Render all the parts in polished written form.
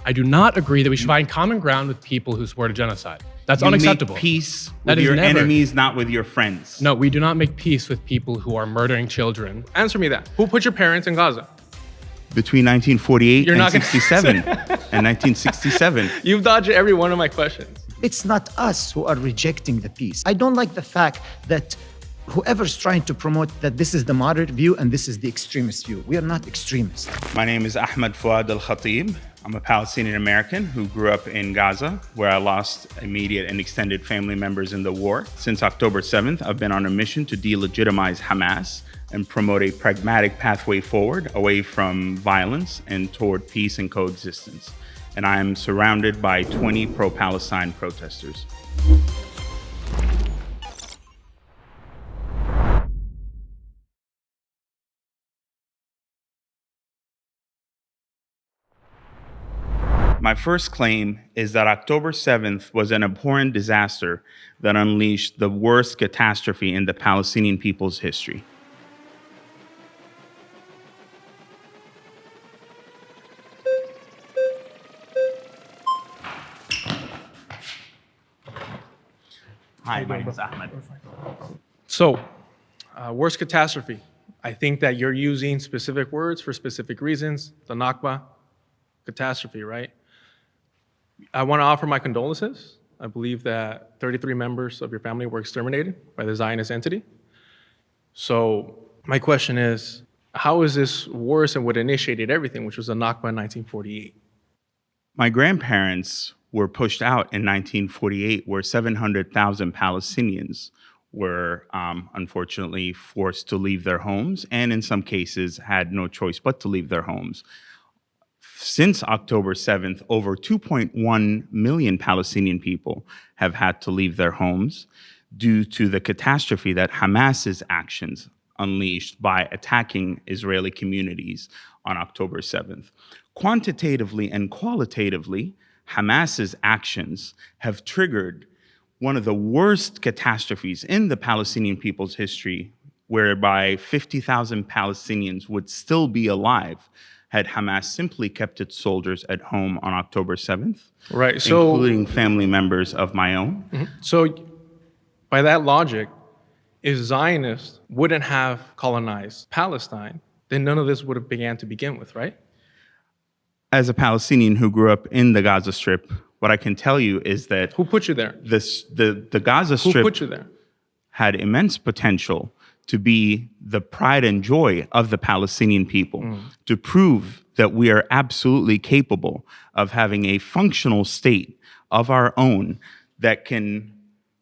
I do not agree that we should find common ground with people who support a genocide. That's You unacceptable. make peace That with is your never- enemies, not with your friends. No, we do not make peace with people who are murdering children. Answer me that. Who put your parents in Gaza? Between 1948 You're and not gonna 67 and 1967. You've dodged every one of my questions. It's not us who are rejecting the peace. I don't like the fact that whoever's trying to promote that this is the moderate view and this is the extremist view. We are not extremists. My name is Ahmed Fouad Al-Khatib. I'm a Palestinian American who grew up in Gaza, where I lost immediate and extended family members in the war. Since October 7th, I've been on a mission to delegitimize Hamas and promote a pragmatic pathway forward away from violence and toward peace and coexistence. And I am surrounded by 20 pro-Palestine protesters. My first claim is that October 7th was an abhorrent disaster that unleashed the worst catastrophe in the Palestinian people's history. Hi, my name is Ahmed. So, worst catastrophe. I think that you're using specific words for specific reasons. The Nakba, catastrophe, right? I want to offer my condolences. I believe that 33 members of your family were exterminated by the Zionist entity. So my question is, how is this worse than what initiated everything, which was the Nakba in 1948? My grandparents were pushed out in 1948, where 700,000 Palestinians were unfortunately forced to leave their homes, and in some cases had no choice but to leave their homes. Since October 7th, over 2.1 million Palestinian people have had to leave their homes due to the catastrophe that Hamas's actions unleashed by attacking Israeli communities on October 7th. Quantitatively and qualitatively, Hamas's actions have triggered one of the worst catastrophes in the Palestinian people's history, whereby 50,000 Palestinians would still be alive had Hamas simply kept its soldiers at home on October 7th, Right. So, including family members of my own. so by that logic, if Zionists wouldn't have colonized Palestine, then none of this would have began to begin with, right? As a Palestinian who grew up in the Gaza Strip, what I can tell you is that Who put you there? the Gaza Who Strip put you there? had immense potential to be the pride and joy of the Palestinian people, to prove that we are absolutely capable of having a functional state of our own that can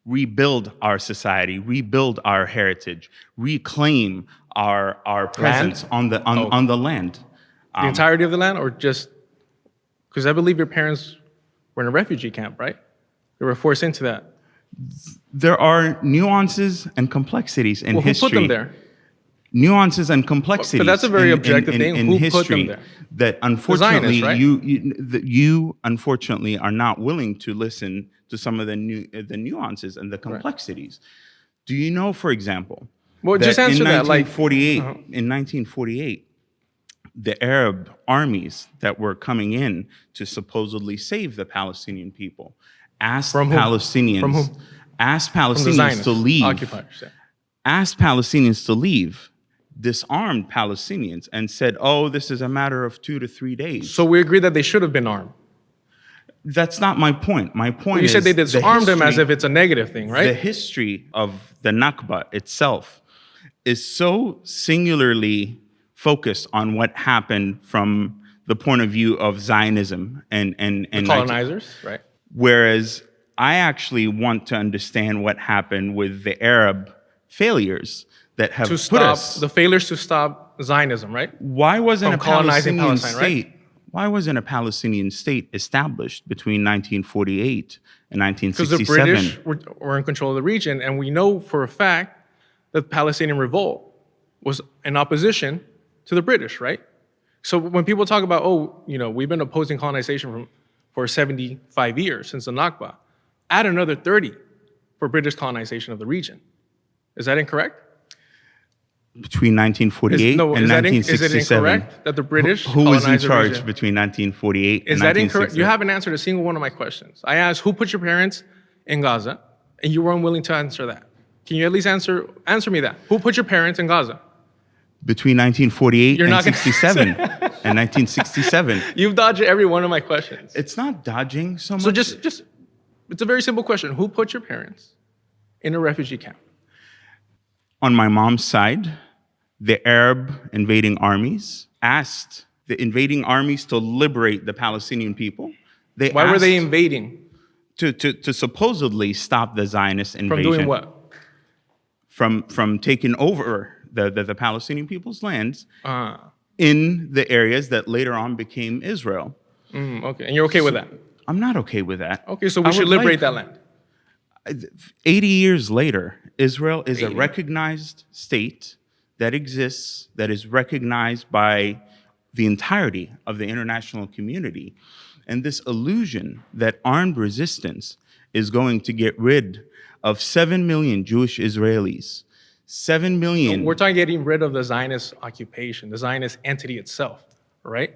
rebuild our society, rebuild our heritage, reclaim our presence on the land. The entirety of the land, or just because I believe your parents were in a refugee camp, right? They were forced into that. There are nuances and complexities in Well, who history. put them there? Nuances and complexities. But that's a very in- objective in- thing. in Who put them history there? that unfortunately Zionists, right? you unfortunately are not willing to listen to some of the nuances and the complexities. Do you know, for example, Well, just that answer in that. Like, 1948, the Arab armies that were coming in to supposedly save the Palestinian people asked From whom? Palestinians From whom? asked from the Palestinians Zionists, to leave, occupiers. Yeah. asked Palestinians to leave, disarmed Palestinians, and said, "Oh, this is a matter of 2 to 3 days." So we agree that they should have been armed. That's not my point. My point You is said they disarmed them as history- if it's a negative thing, the right? history of the Nakba itself is so singularly focused on what happened from the point of view of Zionism and Colonizers, right? whereas I actually want to understand what happened with the Arab failures that have To put stop us. the failures to stop Zionism, right? Why wasn't a from colonizing Palestinian Palestine, right? state? Why wasn't a Palestinian state established between 1948 and Because the 1967? British were in control of the region, and we know for a fact that the Palestinian revolt was in opposition to the British, right? So when people talk about, we've been opposing colonization for 75 years since the Nakba, add another 30 for British colonization of the region. Is that incorrect? Between 1948 and Is it 1967. incorrect that the British Who was in colonized the charge region? between 1948 Is and that incorrect? 1967? You haven't answered a single one of my questions. I asked who put your parents in Gaza, and you were unwilling to answer that. Can you at least answer me that? Who put your parents in Gaza? Between 1948 You're and not gonna 67 and 1967. You've dodged every one of my questions. It's not dodging so much. So just, it's a very simple question. Who put your parents in a refugee camp? On my mom's side, the Arab invading armies asked the invading armies to liberate the Palestinian people. Why were they invading? to supposedly stop the Zionist From invasion? doing what? From taking over the Palestinian people's lands Uh, in the areas that later on became Israel. okay, and you're okay with that? I'm not okay with that. Okay, so I we should would liberate like- that land. 80 years later, Israel is a 80. recognized state that exists, that is recognized by the entirety of the international community. And this illusion that armed resistance is going to get rid of 7 million Jewish Israelis, 7 million. We're talking getting rid of the Zionist occupation, the Zionist entity itself, right?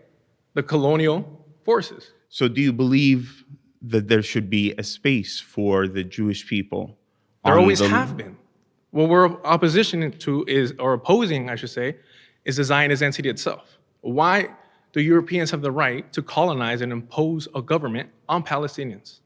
The colonial forces. So do you believe that there should be a space for the Jewish people? There on always the- have been. What we're opposition to is, or opposing, I should say, is the Zionist entity itself. Why do Europeans have the right to colonize and impose a government on Palestinians?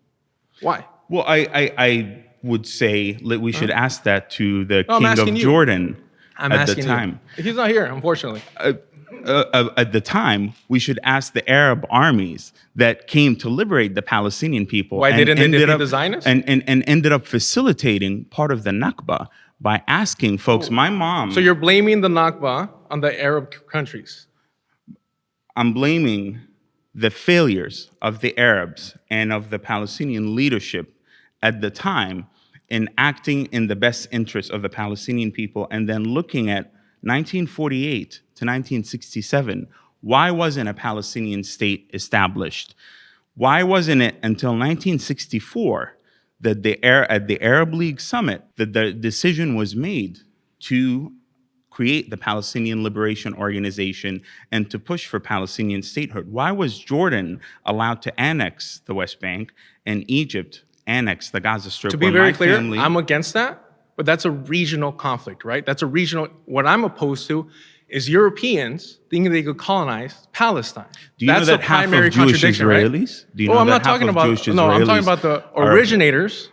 Why? Well, I would say that we should ask that to the No, I'm king of asking you. Jordan I'm at the asking time. you. He's not here, unfortunately. At the time, we should ask the Arab armies that came to liberate the Palestinian people. Why and didn't they ended defeat up- the Zionists? And ended up facilitating part of the Nakba by asking folks, my mom, So you're blaming the Nakba on the Arab countries. I'm blaming the failures of the Arabs and of the Palestinian leadership at the time in acting in the best interest of the Palestinian people, and then looking at 1948 to 1967, why wasn't a Palestinian state established? Why wasn't it until 1964 that at the Arab League summit that the decision was made to create the Palestinian Liberation Organization and to push for Palestinian statehood? Why was Jordan allowed to annex the West Bank and Egypt annex the Gaza Strip? To be where very my clear, family- I'm against that, but that's a regional conflict, right? That's a regional, what I'm opposed to is Europeans thinking they could colonize Palestine. Do you know That's that a half primary of Jewish contradiction, right? Israelis? Do you Well, know I'm that not half talking of about, Jewish no, I'm talking Israelis about the are- originators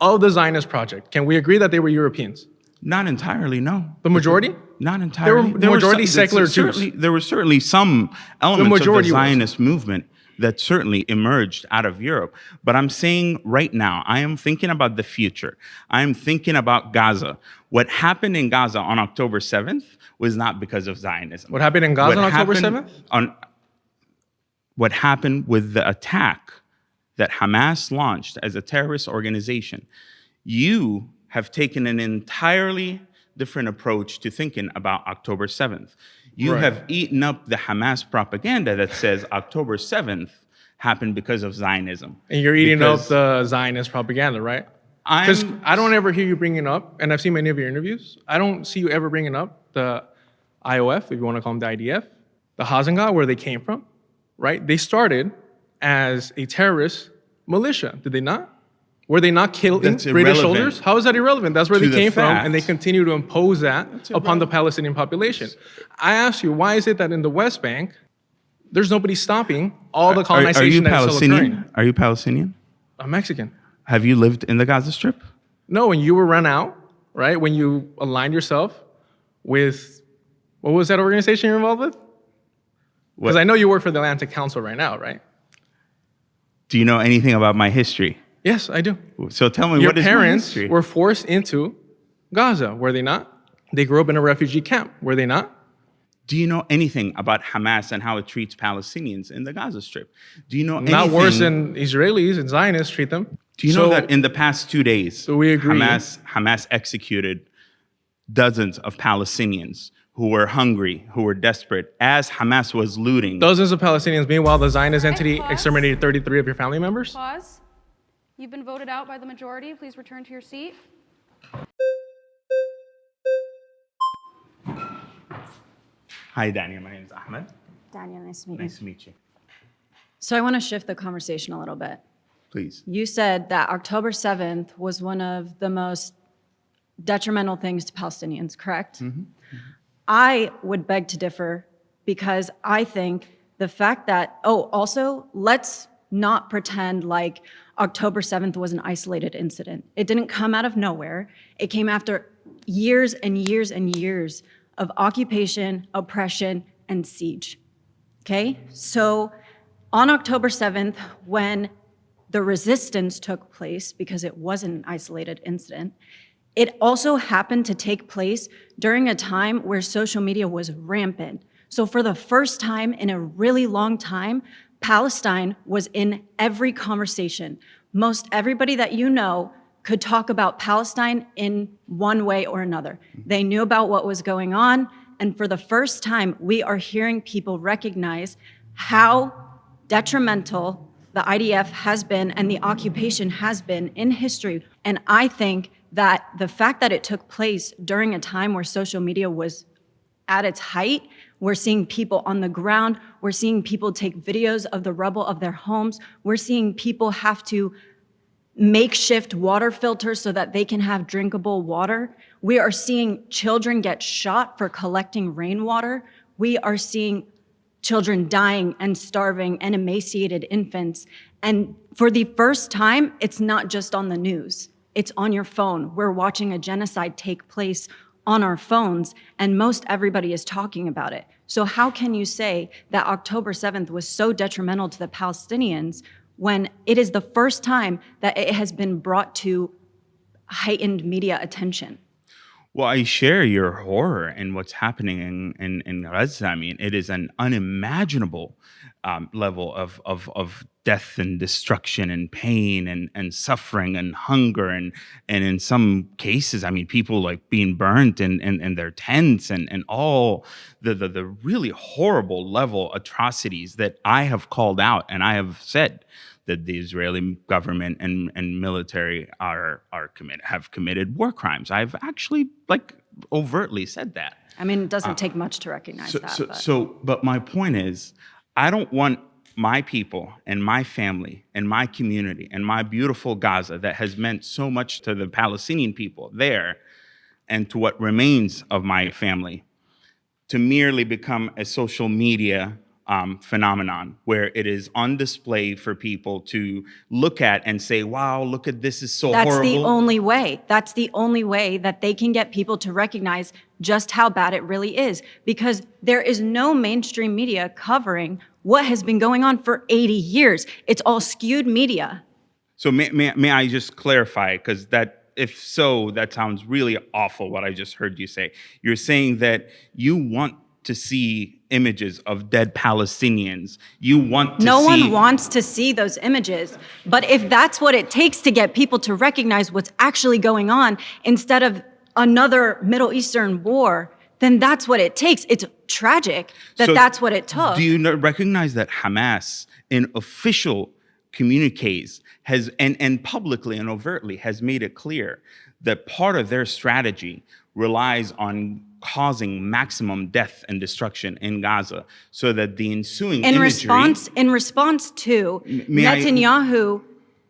of the Zionist project. Can we agree that they were Europeans? Not entirely, no. The majority? Not entirely. majority secular Jews. There were certainly some elements of the majority was. Zionist movement that certainly emerged out of Europe. But I'm saying right now, I am thinking about the future. I am thinking about Gaza. What happened in Gaza on October 7th was not because of Zionism. What happened in Gaza on October happened 7th? What happened with the attack that Hamas launched as a terrorist organization, you have taken an entirely different approach to thinking about October 7th. You Right. have eaten up the Hamas propaganda that says October 7th happened because of Zionism. And you're eating up Because the Zionist propaganda, right? Because I'm- I don't ever hear you bringing up, and I've seen many of your interviews, I don't see you ever bringing up the IOF, if you want to call them the IDF, the Hazanga, where they came from, right? They started as a terrorist militia, did they not? Were they not killing That's British irrelevant soldiers? How is that irrelevant? That's where to they the came from, fact. and they continue to impose that upon the Palestinian population. I ask you, why is it that in the West Bank, there's nobody stopping all the Are you colonization that is still occurring? Palestinian? Are you Palestinian? I'm Mexican. Have you lived in the Gaza Strip? No, when you were run out, right? When you aligned yourself with, what was that organization you're involved with? Because I know you work for the Atlantic Council right now, right? Do you know anything about my history? Yes, I do. So tell me, Your what is my parents history? were forced into Gaza, were they not? They grew up in a refugee camp, were they not? Do you know anything about Hamas and how it treats Palestinians in the Gaza Strip? Do you know anything? Not worse than Israelis and Zionists treat them. Do you know that in the past 2 days, we agree. Hamas executed dozens of Palestinians who were hungry, who were desperate, as Hamas was looting? Dozens of Palestinians, meanwhile, the Zionist entity pause. exterminated 33 of your family members? Pause. You've been voted out by the majority. Please return to your seat. Hi, Daniel. My name is Ahmed. Daniel, nice to meet you. Nice to meet you. So I want to shift the conversation a little bit. Please. You said that October 7th was one of the most detrimental things to Palestinians, correct? I would beg to differ because I think the fact that, also, let's not pretend like October 7th was an isolated incident. It didn't come out of nowhere. It came after years and years and years of occupation, oppression, and siege. Okay? So on October 7th, when the resistance took place, because it wasn't an isolated incident, it also happened to take place during a time where social media was rampant. So for the first time in a really long time, Palestine was in every conversation. Most everybody that you know could talk about Palestine in one way or another. They knew about what was going on, and for the first time, we are hearing people recognize how detrimental the IDF has been and the occupation has been in history. And I think that the fact that it took place during a time where social media was at its height, we're seeing people on the ground, we're seeing people take videos of the rubble of their homes, we're seeing people have to makeshift water filters so that they can have drinkable water. We are seeing children get shot for collecting rainwater. We are seeing children dying and starving and emaciated infants. And for the first time, it's not just on the news. It's on your phone. We're watching a genocide take place on our phones, and most everybody is talking about it. So how can you say that October 7th was so detrimental to the Palestinians when it is the first time that it has been brought to heightened media attention? Well, I share your horror in what's happening in Gaza. I mean, it is an unimaginable level of death and destruction and pain and suffering and hunger and in some cases, I mean, people like being burnt in their tents and all the really horrible level atrocities that I have called out, and I have said that the Israeli government and military have committed war crimes. I've actually overtly said that. I mean, it doesn't take much to recognize that. But my point is, I don't want my people and my family and my community and my beautiful Gaza that has meant so much to the Palestinian people there and to what remains of my family to merely become a social media phenomenon where it is on display for people to look at and say, wow, look at this, is so horrible. That's the only way. That's the only way that they can get people to recognize just how bad it really is, because there is no mainstream media covering what has been going on for 80 years. It's all skewed media. So may I just clarify, because if so, that sounds really awful what I just heard you say. You're saying that you want to see images of dead Palestinians. You want to No see... one wants to see those images. But if that's what it takes to get people to recognize what's actually going on instead of another Middle Eastern war, then that's what it takes. It's tragic that that's what it took. Do you recognize that Hamas, in official communiques, has and publicly and overtly has made it clear that part of their strategy relies on causing maximum death and destruction in Gaza, so that the ensuing in imagery... response to Netanyahu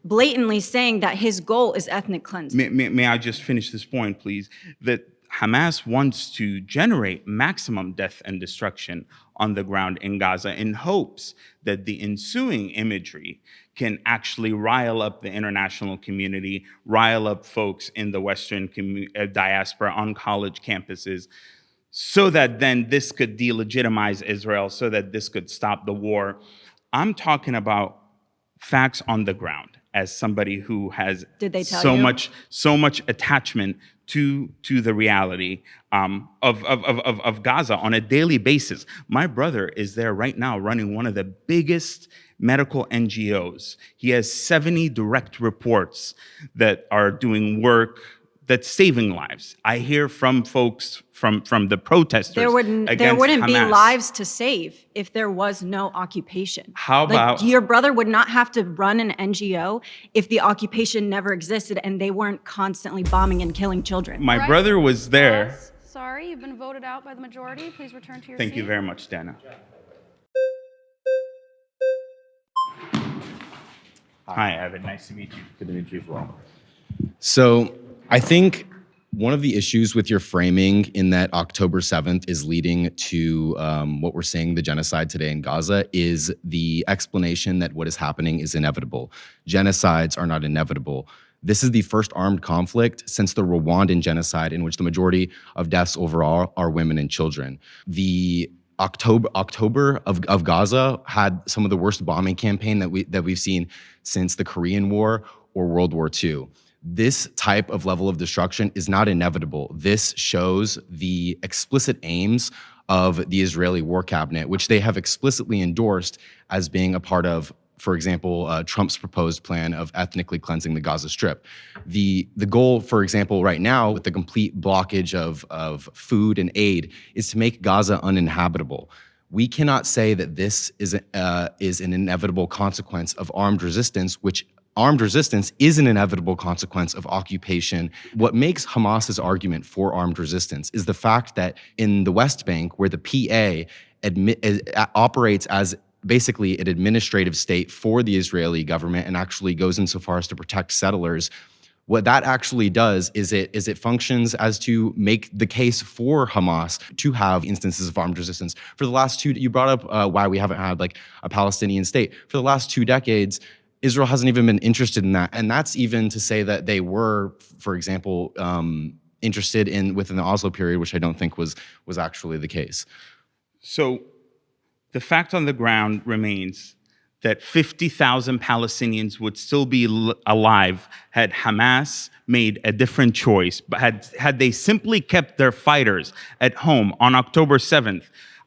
blatantly saying that his goal is ethnic cleansing. May I just finish this point, please? That Hamas wants to generate maximum death and destruction on the ground in Gaza in hopes that the ensuing imagery can actually rile up the international community, rile up folks in the Western diaspora on college campuses, so that then this could delegitimize Israel, so that this could stop the war. I'm talking about facts on the ground as somebody who has so much attachment to the reality of Gaza on a daily basis. My brother is there right now running one of the biggest medical NGOs. He has 70 direct reports that are doing work that's saving lives. I hear from folks from the protesters there wouldn't be Hamas. lives to save if there was no occupation. How about... your brother would not have to run an NGO if the occupation never existed and they weren't constantly bombing and killing children. My brother was there. Sorry, you've been voted out by the majority. Please return to your Thank seat. you very much, Dana. Hi, Evan. Nice to meet you. Good to meet you as well. So I think one of the issues with your framing in that October 7th is leading to what we're seeing, the genocide today in Gaza, is the explanation that what is happening is inevitable. Genocides are not inevitable. This is the first armed conflict since the Rwandan genocide in which the majority of deaths overall are women and children. The October of Gaza had some of the worst bombing campaign that we've seen since the Korean War or World War II. This type of level of destruction is not inevitable. This shows the explicit aims of the Israeli war cabinet, which they have explicitly endorsed as being a part of, for example, Trump's proposed plan of ethnically cleansing the Gaza Strip. The goal, for example, right now, with the complete blockage of food and aid, is to make Gaza uninhabitable. We cannot say that this is an inevitable consequence of armed resistance, which armed resistance is an inevitable consequence of occupation. What makes Hamas's argument for armed resistance is the fact that in the West Bank, where the PA operates as basically an administrative state for the Israeli government and actually goes insofar as to protect settlers, what that actually does is it functions as to make the case for Hamas to have instances of armed resistance. For the last you brought up why we haven't had like a Palestinian state. For the last 2 decades, Israel hasn't even been interested in that. And that's even to say that they were, for example, interested within the Oslo period, which I don't think was actually the case. So the fact on the ground remains that 50,000 Palestinians would still be alive had Hamas made a different choice, but had they simply kept their fighters at home on October 7th.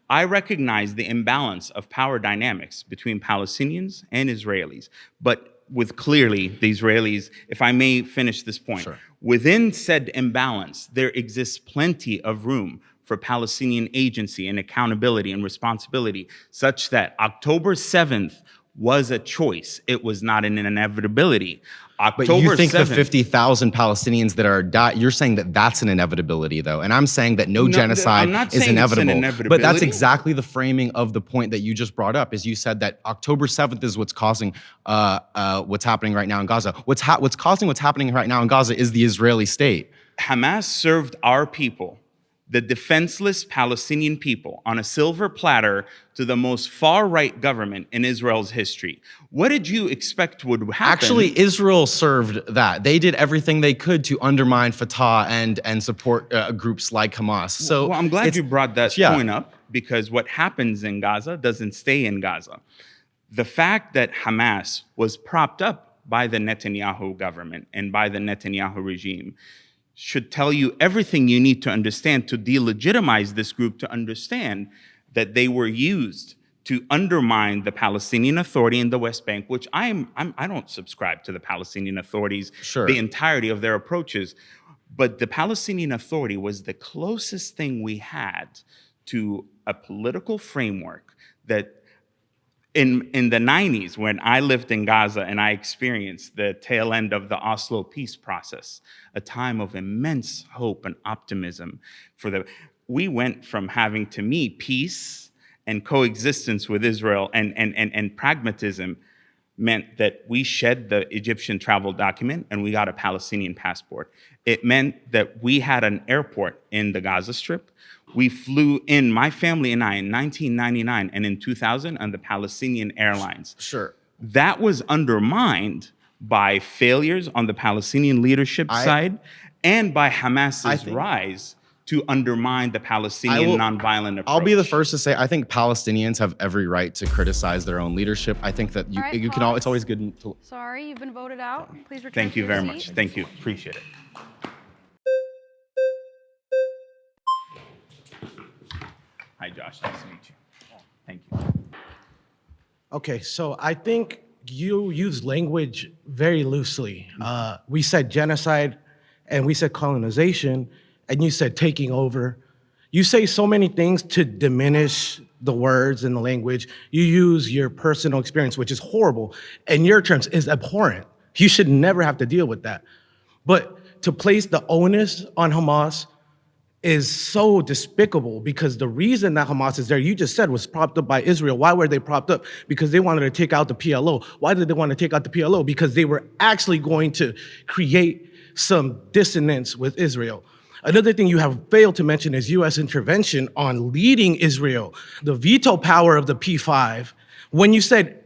I recognize the imbalance of power dynamics between Palestinians and Israelis, but with clearly the Israelis, if I may finish this point, Sure. Within said imbalance, there exists plenty of room for Palestinian agency and accountability and responsibility, such that October 7th was a choice. It was not an inevitability. But October you think 7th, the 50,000 Palestinians that are you're saying that that's an inevitability, though. And I'm saying that no genocide I'm not is saying it's an inevitable. But that's inevitability. exactly the framing of the point that you just brought up, is you said that October 7th is what's causing what's happening right now in Gaza. What's causing what's happening right now in Gaza is the Israeli state. Hamas served our people, the defenseless Palestinian people, on a silver platter to the most far-right government in Israel's history. What did you expect would happen? Actually, Israel served that. They did everything they could to undermine Fatah and support groups like Hamas. So well, I'm glad you brought that yeah. point up, because what happens in Gaza doesn't stay in Gaza. The fact that Hamas was propped up by the Netanyahu government and by the Netanyahu regime should tell you everything you need to understand to delegitimize this group, to understand that they were used to undermine the Palestinian Authority in the West Bank, which I don't subscribe to the Palestinian authorities, Sure. the entirety of their approaches. But the Palestinian Authority was the closest thing we had to a political framework that in the 90s, when I lived in Gaza and I experienced the tail end of the Oslo peace process, a time of immense hope and optimism we went from having, to me, peace and coexistence with Israel and pragmatism meant that we shed the Egyptian travel document and we got a Palestinian passport. It meant that we had an airport in the Gaza Strip. We flew in, my family and I, in 1999 and in 2000 on the Palestinian Airlines. Sure. That was undermined by failures on the Palestinian leadership side and by Hamas's rise to undermine the Palestinian nonviolent approach. I'll be the first to say, I think Palestinians have every right to criticize their own leadership. I think that All right, it's pause. always good to. Sorry, you've been voted out. Please return Thank to you your very seat. much. Thank you. Appreciate it. Hi, Josh. Nice to meet you. Thank you. Okay, so I think you use language very loosely. We said genocide, and we said colonization, and you said taking over. You say so many things to diminish the words and the language. You use your personal experience, which is horrible, and your terms is abhorrent. You should never have to deal with that. But to place the onus on Hamas is so despicable, because the reason that Hamas is there, you just said, was propped up by Israel. Why were they propped up? Because they wanted to take out the PLO. Why did they want to take out the PLO? Because they were actually going to create some dissonance with Israel. Another thing you have failed to mention is U.S. intervention on leading Israel, the veto power of the P5. When you said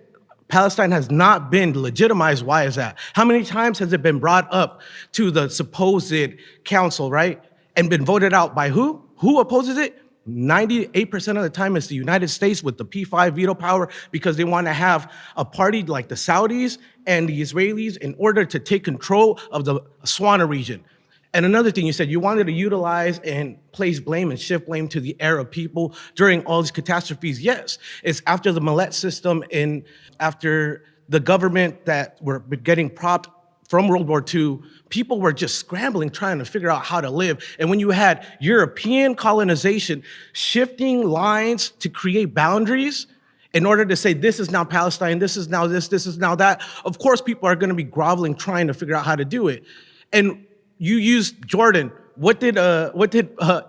Palestine has not been legitimized, why is that? How many times has it been brought up to the supposed council, right? And been voted out by who? Who opposes it? 98% of the time it's the United States with the P5 veto power, because they want to have a party like the Saudis and the Israelis in order to take control of the Swana region. And another thing you said, you wanted to utilize and place blame and shift blame to the Arab people during all these catastrophes. Yes, it's after the Millet system and after the government that were getting propped from World War II, people were just scrambling, trying to figure out how to live. And when you had European colonization shifting lines to create boundaries in order to say, this is now Palestine, this is now this is now that, of course, people are going to be groveling, trying to figure out how to do it. And you used Jordan. What did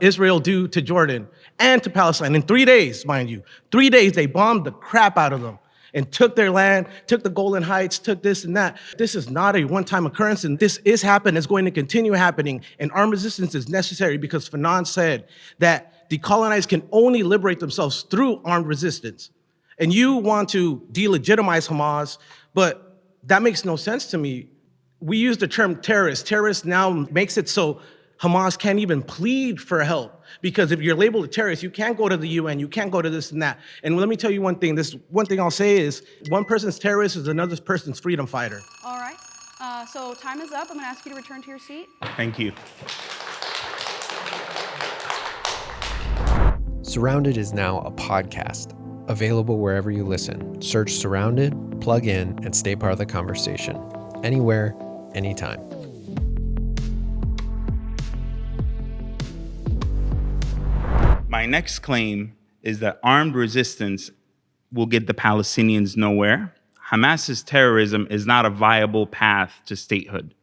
Israel do to Jordan and to Palestine in 3 days, mind you? 3 days, they bombed the crap out of them and took their land, took the Golan Heights, took this and that. This is not a one-time occurrence, and this is happening, it's going to continue happening, and armed resistance is necessary, because Fanon said that the colonized can only liberate themselves through armed resistance. And you want to delegitimize Hamas, but that makes no sense to me. We use the term terrorist. Terrorist now makes it so Hamas can't even plead for help, because if you're labeled a terrorist, you can't go to the UN, you can't go to this and that. And let me tell you one thing, this one thing I'll say is, one person's terrorist is another person's freedom fighter. All right. So time is up. I'm going to ask you to return to your seat. Thank you. Surrounded is now a podcast, available wherever you listen. Search Surrounded, plug in, and stay part of the conversation. Anywhere, anytime. My next claim is that armed resistance will get the Palestinians nowhere. Hamas's terrorism is not a viable path to statehood.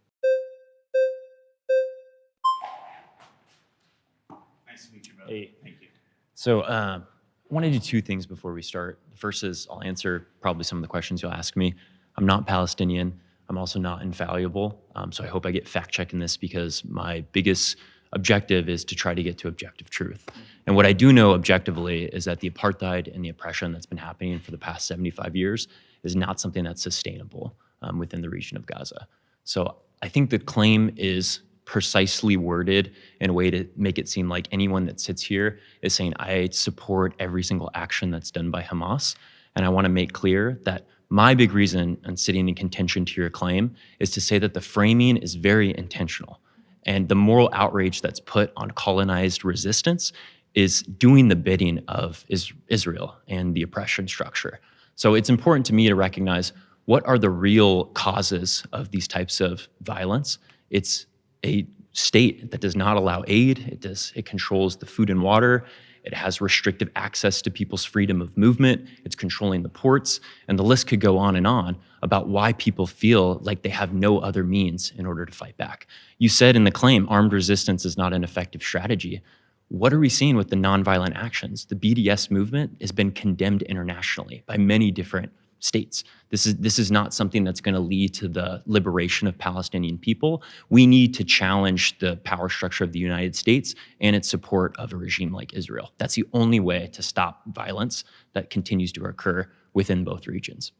Nice to meet you, brother. Hey. Thank you. So I want to do two things before we start. The first is I'll answer probably some of the questions you'll ask me. I'm not Palestinian. I'm also not infallible. So I hope I get fact-checking this, because my biggest objective is to try to get to objective truth. And what I do know objectively is that the apartheid and the oppression that's been happening for the past 75 years is not something that's sustainable within the region of Gaza. So I think the claim is precisely worded in a way to make it seem like anyone that sits here is saying, I support every single action that's done by Hamas. And I want to make clear that my big reason in sitting in contention to your claim is to say that the framing is very intentional. And the moral outrage that's put on colonized resistance is doing the bidding of Israel and the oppression structure. So it's important to me to recognize what are the real causes of these types of violence. It's a state that does not allow aid. It controls the food and water. It has restrictive access to people's freedom of movement. It's controlling the ports. And the list could go on and on about why people feel like they have no other means in order to fight back. You said in the claim, armed resistance is not an effective strategy. What are we seeing with the nonviolent actions? The BDS movement has been condemned internationally by many different states. This is not something that's going to lead to the liberation of Palestinian people. We need to challenge the power structure of the United States and its support of a regime like Israel. That's the only way to stop violence that continues to occur within both regions.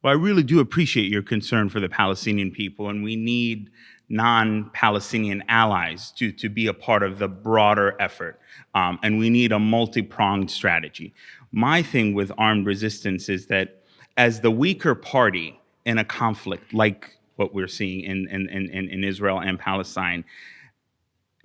Well, I really do appreciate your concern for the Palestinian people, and we need non-Palestinian allies to be a part of the broader effort. And we need a multi-pronged strategy. My thing with armed resistance is that as the weaker party in a conflict like what we're seeing in Israel and Palestine,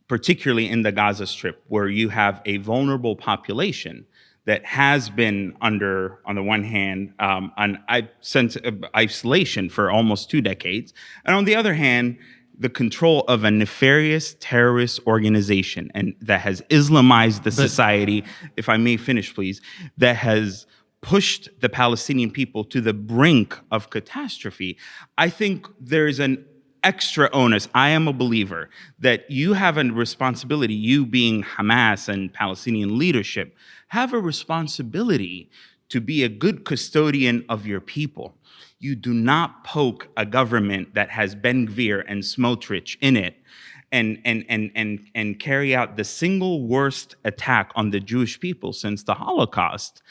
particularly in the Gaza Strip, where you have a vulnerable population that has been under, on the one hand, an sense of isolation for almost 2 decades, and on the other hand, the control of a nefarious terrorist organization and that has Islamized the society, if I may finish, please, that has pushed the Palestinian people to the brink of catastrophe. I think there's an extra onus. I am a believer that you have a responsibility, you being Hamas and Palestinian leadership, have a responsibility to be a good custodian of your people. You do not poke a government that has Ben Gvir and Smotrich in it and carry out the single worst attack on the Jewish people since the Holocaust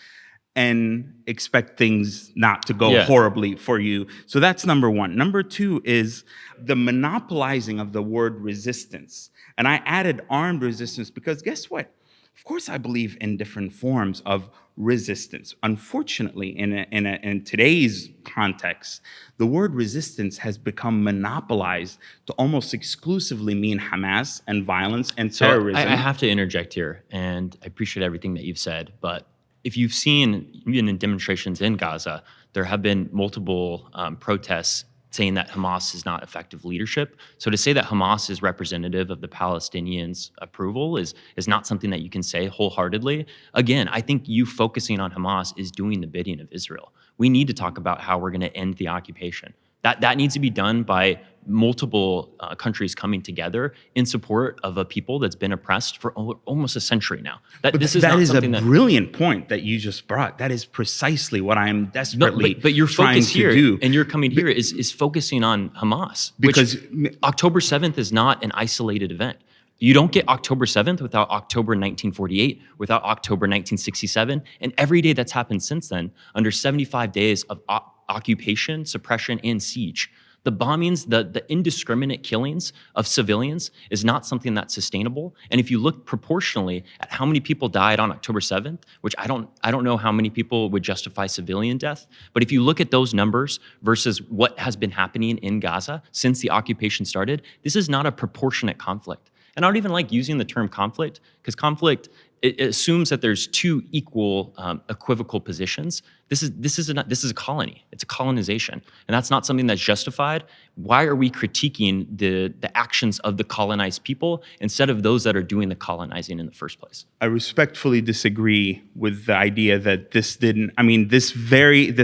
and expect things not to go horribly for you. So that's number one. Number two is the monopolizing of the word resistance. And I added armed resistance because guess what? Of course, I believe in different forms of resistance. Unfortunately, in today's context, the word resistance has become monopolized to almost exclusively mean Hamas and violence and terrorism. So I have to interject here, and I appreciate everything that you've said, but if you've seen, even in demonstrations in Gaza, there have been multiple protests saying that Hamas is not effective leadership. So to say that Hamas is representative of the Palestinians' approval is not something that you can say wholeheartedly. Again, I think you focusing on Hamas is doing the bidding of Israel. We need to talk about how we're going to end the occupation. That needs to be done by multiple countries coming together in support of a people that's been oppressed for almost a century now. That is a brilliant point that you just brought. That is precisely what I am desperately but your trying focus to here, do. and you're coming here, is focusing on Hamas. Because October 7th is not an isolated event. You don't get October 7th without October 1948, without October 1967, and every day that's happened since then, under 75 days of occupation, suppression, and siege. The bombings, the indiscriminate killings of civilians is not something that's sustainable. And if you look proportionally at how many people died on October 7th, which I don't know how many people would justify civilian death, but if you look at those numbers versus what has been happening in Gaza since the occupation started, this is not a proportionate conflict. And I don't even like using the term conflict, because conflict, it assumes that there's two equal, equivocal positions. This is a colony. It's a colonization, and that's not something that's justified. Why are we critiquing the actions of the colonized people instead of those that are doing the colonizing in the first place? I respectfully disagree with the idea that this didn't. I mean, this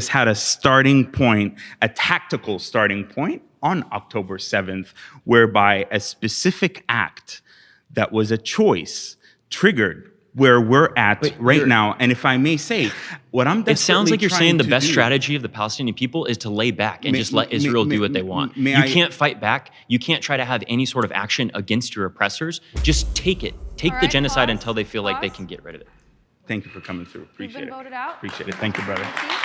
had a starting point, a tactical starting point on October 7th, whereby a specific act that was a choice triggered where we're at right now. And if I may say, what I'm desperately It sounds like you're saying the best do- strategy of the Palestinian people is to lay back and just let Israel do what they want. You I- can't fight back. You can't try to have any sort of action against your oppressors. Just take it. Take All the right, genocide pause, until they feel like they pause. can get rid of it. Thank you for coming through. Appreciate been it. voted out. Appreciate it. Thank you, brother. Nancy?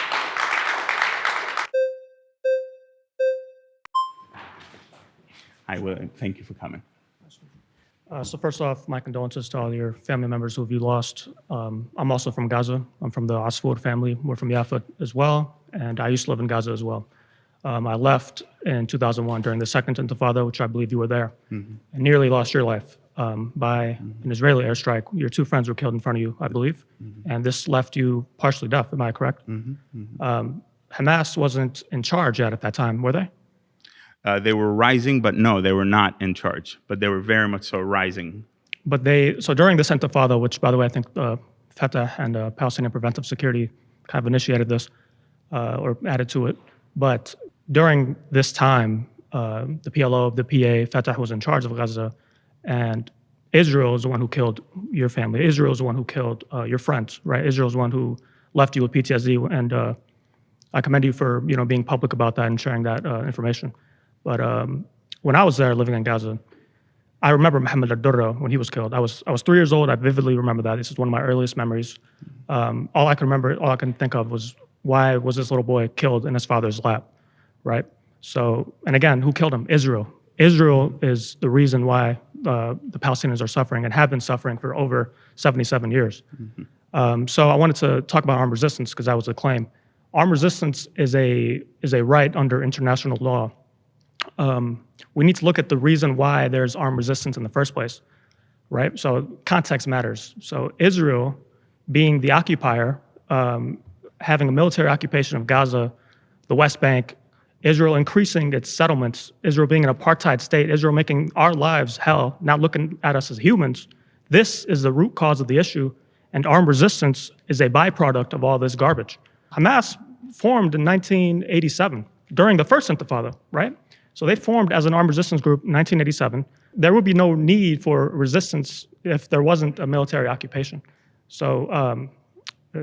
I will. Thank you for coming. So first off, my condolences to all your family members who have you lost. I'm also from Gaza. I'm from the Asfour family. We're from Yafa as well, and I used to live in Gaza as well. I left in 2001 during the second Intifada, which I believe you were there, and nearly lost your life by an Israeli airstrike. Your two friends were killed in front of you, I believe, and this left you partially deaf. Am I correct? Hamas wasn't in charge yet at that time, were they? They were rising, but no, they were not in charge. But they were very much so rising. But so during this Intifada, which by the way, I think Fatah and Palestinian Preventive Security kind of initiated this or added to it. But during this time, the PLO, the PA, Fatah was in charge of Gaza, and Israel is the one who killed your family. Israel is the one who killed your friends, right? Israel is the one who left you with PTSD, and I commend you for being public about that and sharing that information. But when I was there living in Gaza, I remember Mohammed al-Durra when he was killed. I was 3 years old. I vividly remember that. This is one of my earliest memories. All I can think of was, why was this little boy killed in his father's lap, right? So, and again, who killed him? Israel. Israel is the reason why the Palestinians are suffering and have been suffering for over 77 years. So I wanted to talk about armed resistance because that was the claim. Armed resistance is a right under international law. We need to look at the reason why there's armed resistance in the first place, right? So context matters. So Israel, being the occupier, having a military occupation of Gaza, the West Bank, Israel increasing its settlements, Israel being an apartheid state, Israel making our lives hell, not looking at us as humans. This is the root cause of the issue, and armed resistance is a byproduct of all this garbage. Hamas formed in 1987 during the first Intifada, right? So they formed as an armed resistance group in 1987. There would be no need for resistance if there wasn't a military occupation. So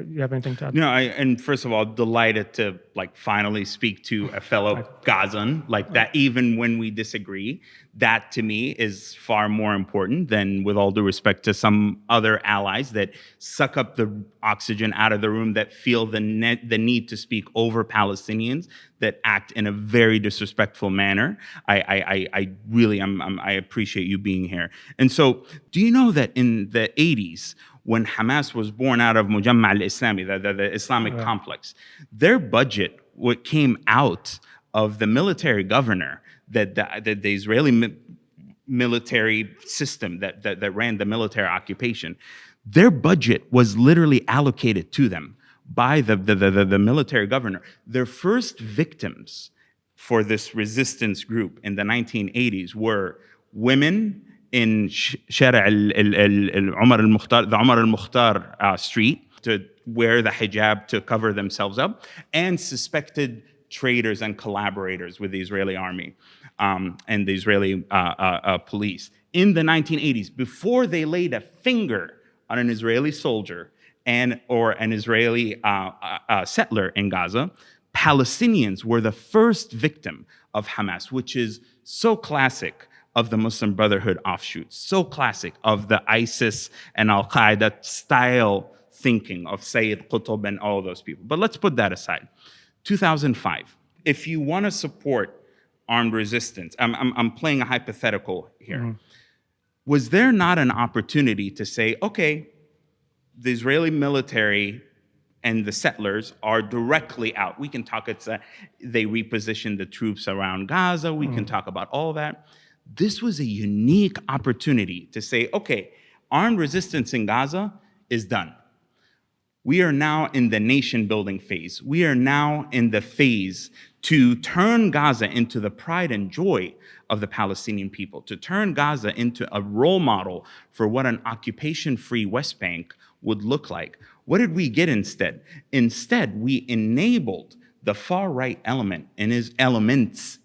you have anything to add? No, and first of all, delighted to finally speak to a fellow Gazan that. Even when we disagree, that to me is far more important than, with all due respect to some other allies that suck up the oxygen out of the room, that feel the need to speak over Palestinians, that act in a very disrespectful manner. I really I appreciate you being here. And so, do you know that in the 80s, when Hamas was born out of Mujamma al-Islami, the Islamic complex, their budget, what came out of the military governor, that the Israeli military system that ran the military occupation, their budget was literally allocated to them by the military governor. Their first victims for this resistance group in the 1980s were women in Shara Umar al-Mukhtar, the Umar al-Mukhtar street, to wear the hijab to cover themselves up, and suspected traitors and collaborators with the Israeli army and the Israeli police. In the 1980s, before they laid a finger on an Israeli soldier or an Israeli settler in Gaza, Palestinians were the first victim of Hamas, which is so classic of the Muslim Brotherhood offshoots, so classic of the ISIS and Al-Qaeda style thinking of Sayyid Qutb and all those people. But let's put that aside. 2005, if you want to support armed resistance, I'm playing a hypothetical here. Mm-hmm. Was there not an opportunity to say, okay, the Israeli military and the settlers are directly out. We can talk, they repositioned the troops around Gaza. We can talk about all that. This was a unique opportunity to say, okay, armed resistance in Gaza is done. We are now in the nation building phase. We are now in the phase to turn Gaza into the pride and joy of the Palestinian people, to turn Gaza into a role model for what an occupation-free West Bank would look like. What did we get instead? Instead, we enabled the far-right elements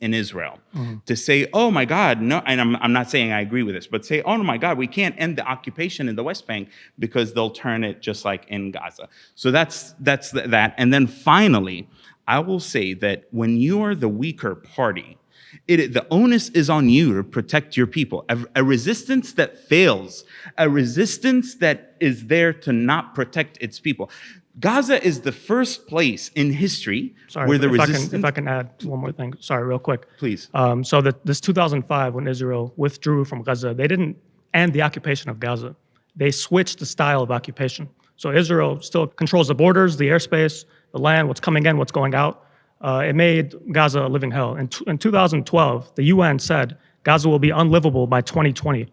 in Israel to say, oh my God, no, and I'm not saying I agree with this, but say, oh my God, we can't end the occupation in the West Bank because they'll turn it just like in Gaza. So that's that. And then finally, I will say that when you are the weaker party, the onus is on you to protect your people. A resistance that fails, a resistance that is there to not protect its people. Gaza is the first place in history where the resistance... If I can add one more thing. Sorry, real quick. Please. So this 2005, when Israel withdrew from Gaza, they didn't end the occupation of Gaza. They switched the style of occupation. So Israel still controls the borders, the airspace, the land, what's coming in, what's going out. It made Gaza a living hell. In 2012, the UN said Gaza will be unlivable by 2020. You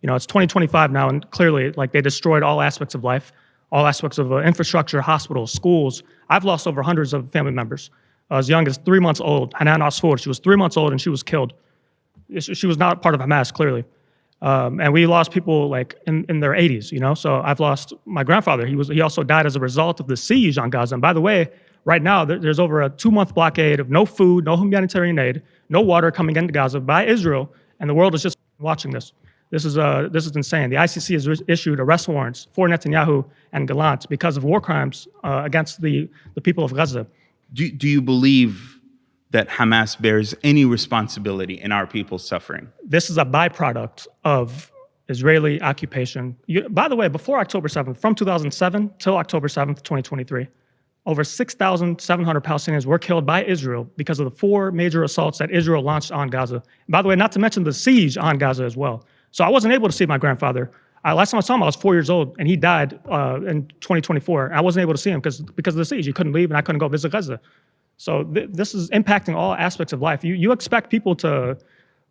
know, it's 2025 now, and clearly, they destroyed all aspects of life, all aspects of infrastructure, hospitals, schools. I've lost over hundreds of family members. As young as 3 months old, Hanan Asfour, she was 3 months old and she was killed. She was not part of Hamas, clearly. And we lost people in their 80s, you know? So I've lost my grandfather. He also died as a result of the siege on Gaza. And by the way, right now, there's over a 2-month blockade of no food, no humanitarian aid, no water coming into Gaza by Israel, and the world is just watching this. This is insane. The ICC has issued arrest warrants for Netanyahu and Gallant because of war crimes against the people of Gaza. Do you believe that Hamas bears any responsibility in our people's suffering? This is a byproduct of Israeli occupation. By the way, before October 7th, from 2007 till October 7th, 2023, over 6,700 Palestinians were killed by Israel because of the 4 major assaults that Israel launched on Gaza. And by the way, not to mention the siege on Gaza as well. So I wasn't able to see my grandfather. Last time I saw him, I was 4 years old, and he died in 2024. I wasn't able to see him because of the siege. He couldn't leave, and I couldn't go visit Gaza. So this is impacting all aspects of life. You expect people to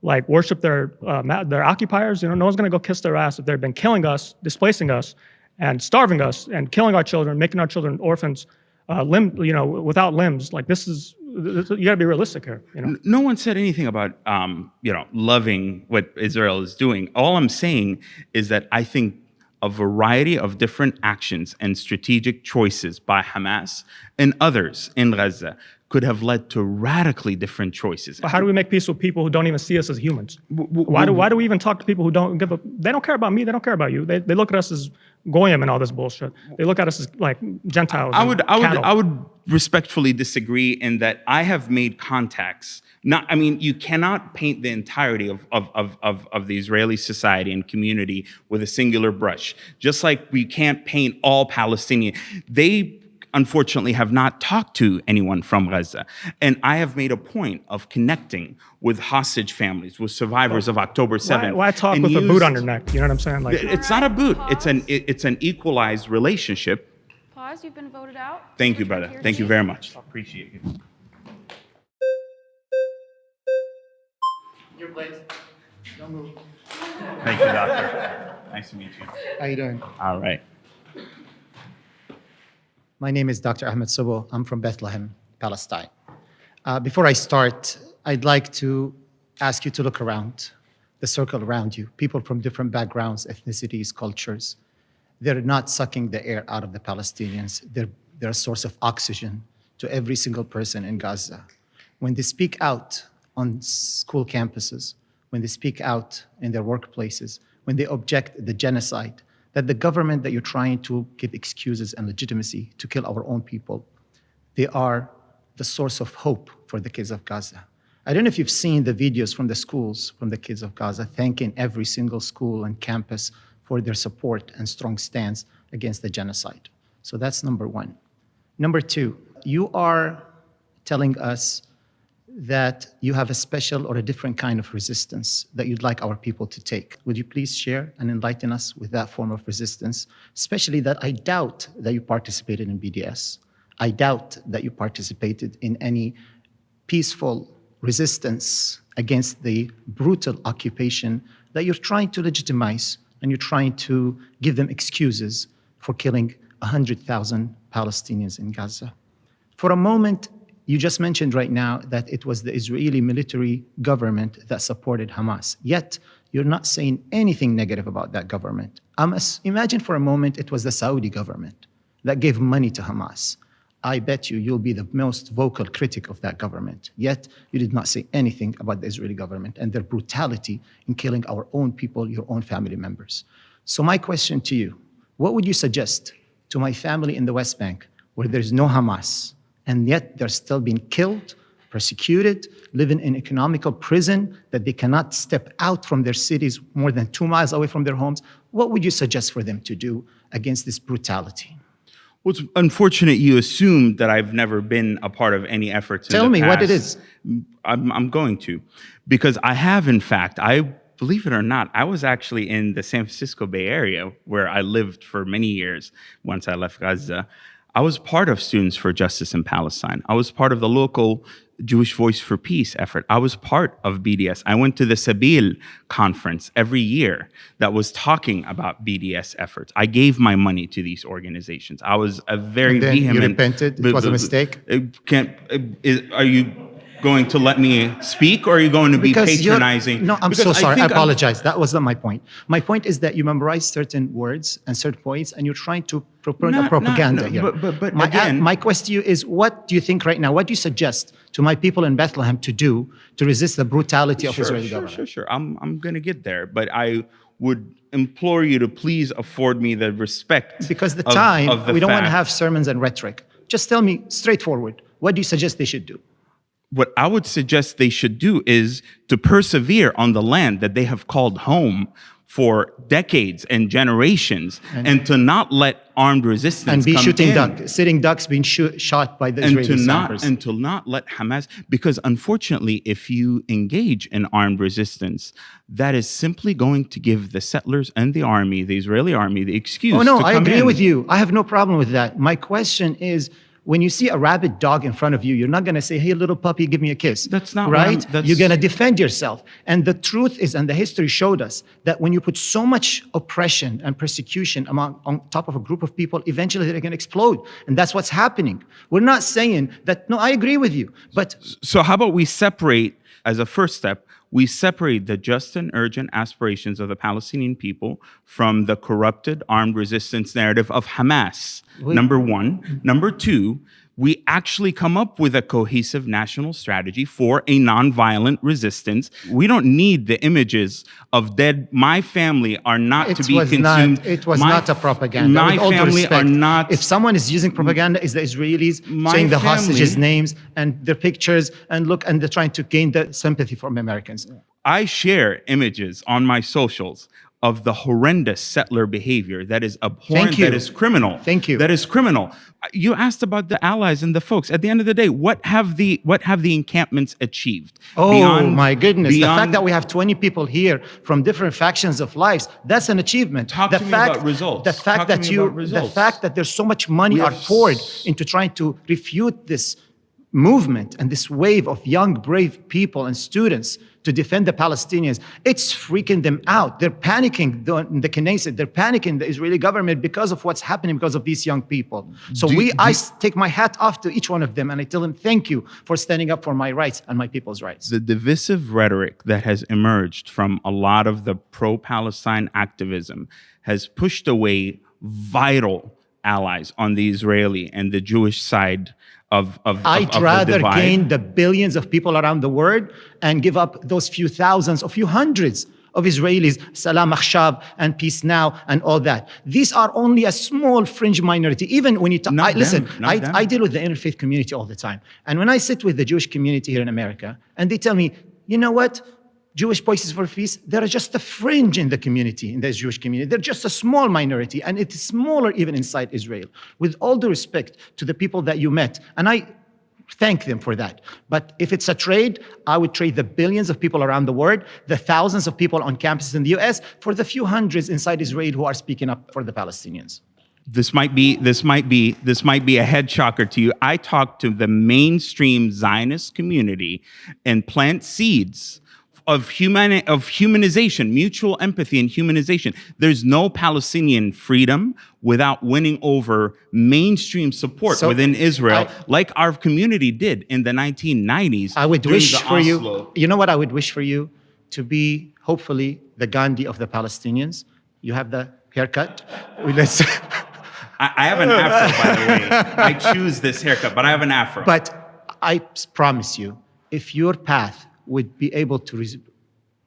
worship their occupiers. You know, no one's going to go kiss their ass if they've been killing us, displacing us, and starving us, and killing our children, making our children orphans. Without limbs. You gotta be realistic here. You know? No one said anything about loving what Israel is doing. All I'm saying is that I think a variety of different actions and strategic choices by Hamas and others in Gaza could have led to radically different choices. But how do we make peace with people who don't even see us as humans? Why do we even talk to people who don't give a, they don't care about me, they don't care about you. They look at us as goyim and all this bullshit. They look at us as like Gentiles. I would respectfully disagree in that I have made contacts. You cannot paint the entirety of the Israeli society and community with a singular brush. Just like we can't paint all Palestinian. They unfortunately have not talked to anyone from Gaza. And I have made a point of connecting with hostage families, with survivors of October 7th. Why talk with a boot on your neck? You know what I'm saying? Like, it's not a boot. It's an equalized relationship. Pause. You've been voted out. Thank you, Return brother. to your Thank you seat. very much. Appreciate you. Your place. Don't move. Thank you, doctor. Nice to meet you. How you doing? All right. My name is Dr. Ahmed Subo. I'm from Bethlehem, Palestine. Before I start, I'd like to ask you to look around, the circle around you, people from different backgrounds, ethnicities, cultures. They're not sucking the air out of the Palestinians. They're a source of oxygen to every single person in Gaza. When they speak out on school campuses, when they speak out in their workplaces, when they object the genocide, that the government that you're trying to give excuses and legitimacy to kill our own people, they are the source of hope for the kids of Gaza. I don't know if you've seen the videos from the schools, from the kids of Gaza, thanking every single school and campus for their support and strong stance against the genocide. So that's number one. Number two, you are telling us that you have a special or a different kind of resistance that you'd like our people to take. Would you please share and enlighten us with that form of resistance? Especially that I doubt that you participated in BDS. I doubt that you participated in any peaceful resistance against the brutal occupation that you're trying to legitimize, and you're trying to give them excuses for killing 100,000 Palestinians in Gaza. For a moment, you just mentioned right now that it was the Israeli military government that supported Hamas. Yet, you're not saying anything negative about that government. Imagine for a moment it was the Saudi government that gave money to Hamas. I bet you'll be the most vocal critic of that government. Yet, you did not say anything about the Israeli government and their brutality in killing our own people, your own family members. So my question to you, what would you suggest to my family in the West Bank where there's no Hamas, and yet they're still being killed, persecuted, living in economical prison, that they cannot step out from their cities more than 2 miles away from their homes? What would you suggest for them to do against this brutality? Well, it's unfortunate you assume that I've never been a part of any efforts in the past. Tell me what it is. I'm going to. Because I have, in fact, believe it or not, I was actually in the San Francisco Bay Area where I lived for many years once I left Gaza. I was part of Students for Justice in Palestine. I was part of the local Jewish Voice for Peace effort. I was part of BDS. I went to the Sabil conference every year that was talking about BDS efforts. I gave my money to these organizations. I was a very And then vehement... you repented? It was a mistake? Are you going to let me speak, or are you going to be patronizing? No, I'm Because so sorry. I think apologize. That was not my point. My point is that you memorize certain words and certain points, and you're trying to propaganda here. But my, again... my question to you is, what do you think right now? What do you suggest to my people in Bethlehem to do to resist the brutality of Israeli government? Sure. I'm going to get there, but I would implore you to please afford me the respect. Because the of time, the we don't want to fact. have sermons and rhetoric. Just tell me straightforward, what do you suggest they should do? What I would suggest they should do is to persevere on the land that they have called home for decades and generations, and to not let armed resistance And be come shooting in. sitting ducks being shot by the and Israeli snipers. and to not let Hamas, because unfortunately, if you engage in armed resistance, that is simply going to give the settlers and the army, the Israeli army, the excuse. Oh no, to I come agree in. with you. I have no problem with that. My question is, when you see a rabid dog in front of you, you're not going to say, hey, little puppy, give me a kiss. That's not what I'm- right. that's- You're going to defend yourself. And the truth is, and the history showed us, that when you put so much oppression and persecution on top of a group of people, eventually they're going to explode. And that's what's happening. We're not saying that, no, I agree with you. But So how about we separate, as a first step, we separate the just and urgent aspirations of the Palestinian people from the corrupted armed resistance narrative of Hamas, number one. Number two, we actually come up with a cohesive national strategy for a nonviolent resistance. We don't need the images of dead. My family are not to be consumed. It was not a propaganda. My With all due family respect, are not. If someone is using propaganda, it's the Israelis My saying the family- hostages' names and their pictures, and look, and they're trying to gain the sympathy from Americans. I share images on my socials of the horrendous settler behavior that is abhorrent, Thank you. that is criminal. Thank you. That is criminal. You asked about the allies and the folks. At the end of the day, what have the encampments achieved? Oh my goodness. The fact beyond- that we have 20 people here from different factions of lives, that's an achievement. Talk the to me fact, about results. The fact Talk to that me you, about the results. fact that there's so much money We are have poured into trying to refute this movement and this wave of young, brave people and students to defend the Palestinians, it's freaking them out. They're panicking, the Knesset, they're panicking the Israeli government because of what's happening because of these young people. So I take my hat off to each one of them and I tell them, thank you for standing up for my rights and my people's rights. The divisive rhetoric that has emerged from a lot of the pro-Palestine activism has pushed away vital allies on the Israeli and the Jewish side of I'd the rather divide. gain the billions of people around the world and give up those few thousands or few hundreds of Israelis, Salam Achshav and Peace Now and all that. These are only a small fringe minority. Even when you talk, Not listen, them, not them. I deal with the interfaith community all the time. And when I sit with the Jewish community here in America and they tell me, you know what? Jewish Voices for Peace, they're just a fringe in the community, in the Jewish community. They're just a small minority, and it is smaller even inside Israel. With all due respect to the people that you met, and I thank them for that. But if it's a trade, I would trade the billions of people around the world, the thousands of people on campuses in the US, for the few hundreds inside Israel who are speaking up for the Palestinians. This might be a head shocker to you. I talk to the mainstream Zionist community and plant seeds of humanization, mutual empathy and humanization. There's no Palestinian freedom without winning over mainstream support So within Israel, like our community did in the 1990s. I would during wish the for you, Oslo. you know what I would wish for you? To be, hopefully, the Gandhi of the Palestinians. You have the haircut. Let's I have an afro, by the way. I choose this haircut, but I have an afro. But I promise you, if your path would be able to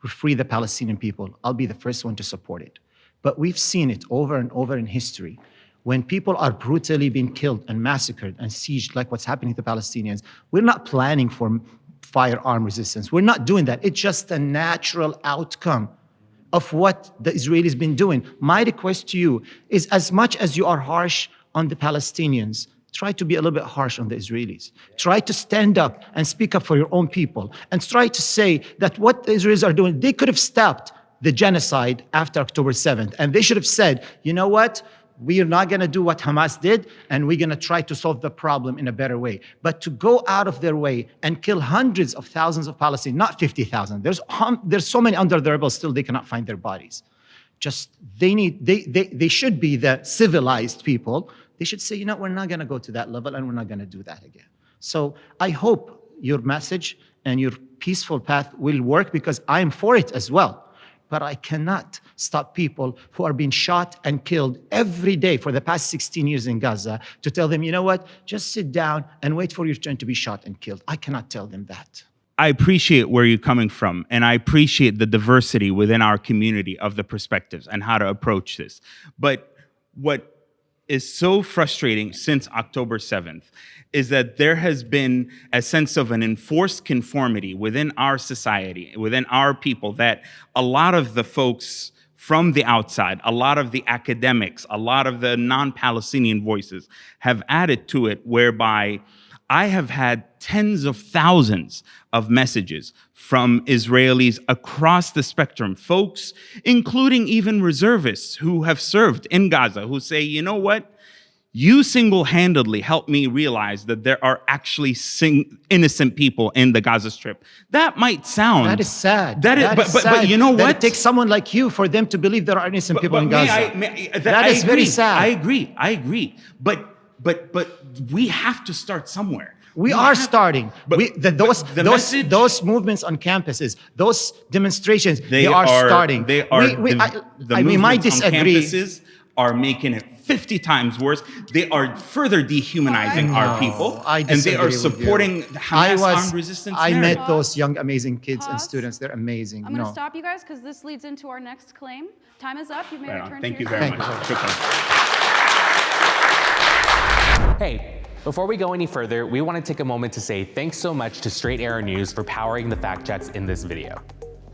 free the Palestinian people, I'll be the first one to support it. But we've seen it over and over in history. When people are brutally being killed and massacred and sieged like what's happening to the Palestinians, we're not planning for firearm resistance. We're not doing that. It's just a natural outcome of what the Israelis been doing. My request to you is, as much as you are harsh on the Palestinians, try to be a little bit harsh on the Israelis. Try to stand up and speak up for your own people and try to say that what the Israelis are doing, they could have stopped the genocide after October 7th. And they should have said, you know what? We are not going to do what Hamas did, and we're going to try to solve the problem in a better way. But to go out of their way and kill hundreds of thousands of Palestinians, not 50,000. There's so many under their belts still they cannot find their bodies. Just they should be the civilized people. They should say, you know, we're not going to go to that level and we're not going to do that again. So I hope your message and your peaceful path will work, because I am for it as well. But I cannot stop people who are being shot and killed every day for the past 16 years in Gaza to tell them, you know what, just sit down and wait for your turn to be shot and killed. I cannot tell them that. I appreciate where you're coming from, and I appreciate the diversity within our community of the perspectives and how to approach this. But what is so frustrating since October 7th is that there has been a sense of an enforced conformity within our society, within our people, that a lot of the folks from the outside, a lot of the academics, a lot of the non-Palestinian voices have added to it, whereby I have had tens of thousands of messages from Israelis across the spectrum, folks, including even reservists who have served in Gaza, who say, you know what? You single-handedly helped me realize that there are actually innocent people in the Gaza Strip. That might sound... That is sad. But you know what? That it takes someone like you for them to believe there are innocent people in Gaza. That is very sad. I agree. But we have to start somewhere. We are starting. Those movements on campuses, those demonstrations, they are starting. The movements on campuses are making it 50 times worse. They are further dehumanizing our people, I and they are disagree with you. supporting the Hamas armed resistance I narrative. met those young, amazing kids and Pause. students. They're amazing. I'm going to No. stop you guys because this leads into our next claim. Time is up. You may Right on. return Thank to you your very seat. much. Good point. Hey, before we go any further, we want to take a moment to say thanks so much to Straight Arrow News for powering the fact checks in this video.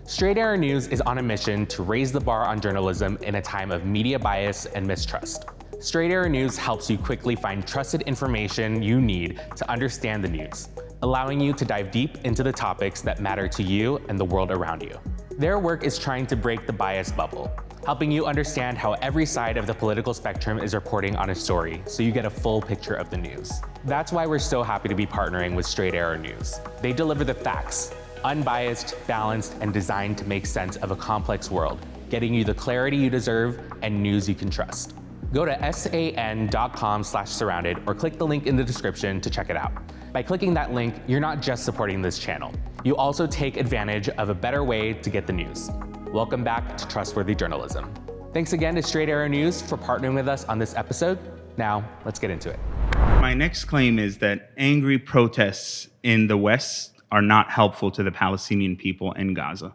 Straight Arrow News is on a mission to raise the bar on journalism in a time of media bias and mistrust. Straight Arrow News helps you quickly find trusted information you need to understand the news, allowing you to dive deep into the topics that matter to you and the world around you. Their work is trying to break the bias bubble, helping you understand how every side of the political spectrum is reporting on a story so you get a full picture of the news. That's why we're so happy to be partnering with Straight Arrow News. They deliver the facts, unbiased, balanced, and designed to make sense of a complex world, getting you the clarity you deserve and news you can trust. Go to san.com/surrounded or click the link in the description to check it out. By clicking that link, you're not just supporting this channel. You also take advantage of a better way to get the news. Welcome back to Trustworthy Journalism. Thanks again to Straight Arrow News for partnering with us on this episode. Now, let's get into it. My next claim is that angry protests in the West are not helpful to the Palestinian people in Gaza.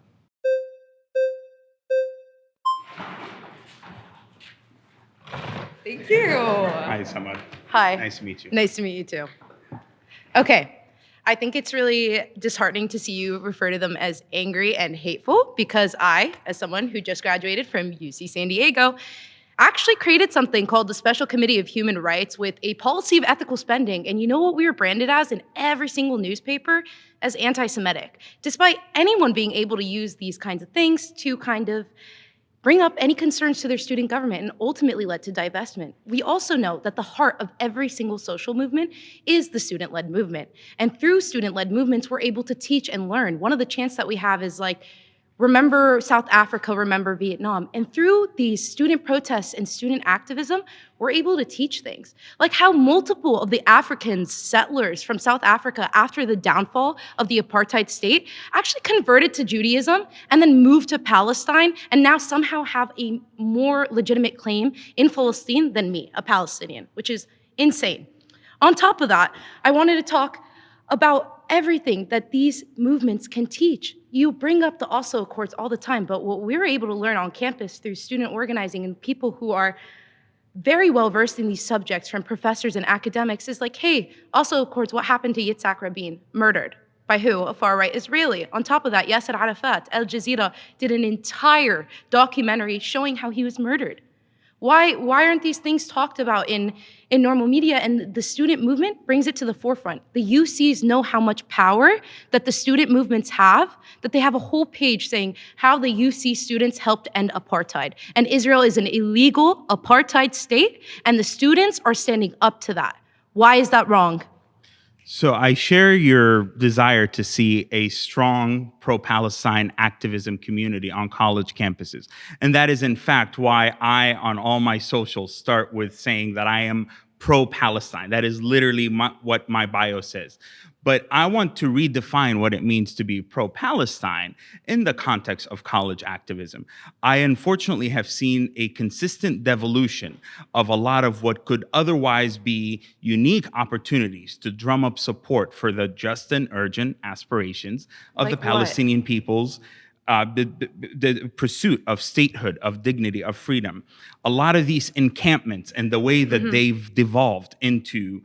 Thank you. Hi, Samad. Hi. Nice to meet you. Nice to meet you too. Okay. I think it's really disheartening to see you refer to them as angry and hateful because I, as someone who just graduated from UC San Diego, actually created something called the Special Committee of Human Rights with a policy of ethical spending. And you know what we were branded as in every single newspaper? As anti-Semitic, despite anyone being able to use these kinds of things to kind of bring up any concerns to their student government and ultimately led to divestment. We also know that the heart of every single social movement is the student-led movement. And through student-led movements, we're able to teach and learn. One of the chants that we have is like, remember South Africa, remember Vietnam. And through these student protests and student activism, we're able to teach things. Like how multiple of the African settlers from South Africa after the downfall of the apartheid state actually converted to Judaism and then moved to Palestine and now somehow have a more legitimate claim in Palestine than me, a Palestinian, which is insane. On top of that, I wanted to talk about everything that these movements can teach. You bring up the Oslo Accords all the time, but what we're able to learn on campus through student organizing and people who are very well versed in these subjects from professors and academics is like, hey, Oslo Accords, what happened to Yitzhak Rabin? Murdered. By who? A far-right Israeli. On top of that, Yasser Arafat, Al Jazeera did an entire documentary showing how he was murdered. Why aren't these things talked about in normal media? And the student movement brings it to the forefront. The UCs know how much power that the student movements have, that they have a whole page saying how the UC students helped end apartheid. And Israel is an illegal apartheid state, and the students are standing up to that. Why is that wrong? So I share your desire to see a strong pro-Palestine activism community on college campuses. And that is in fact why I, on all my socials, start with saying that I am pro-Palestine. That is literally what my bio says. But I want to redefine what it means to be pro-Palestine in the context of college activism. I unfortunately have seen a consistent devolution of a lot of what could otherwise be unique opportunities to drum up support for the just and urgent aspirations of the Palestinian peoples, the pursuit of statehood, of dignity, of freedom. A lot of these encampments and the way that they've devolved into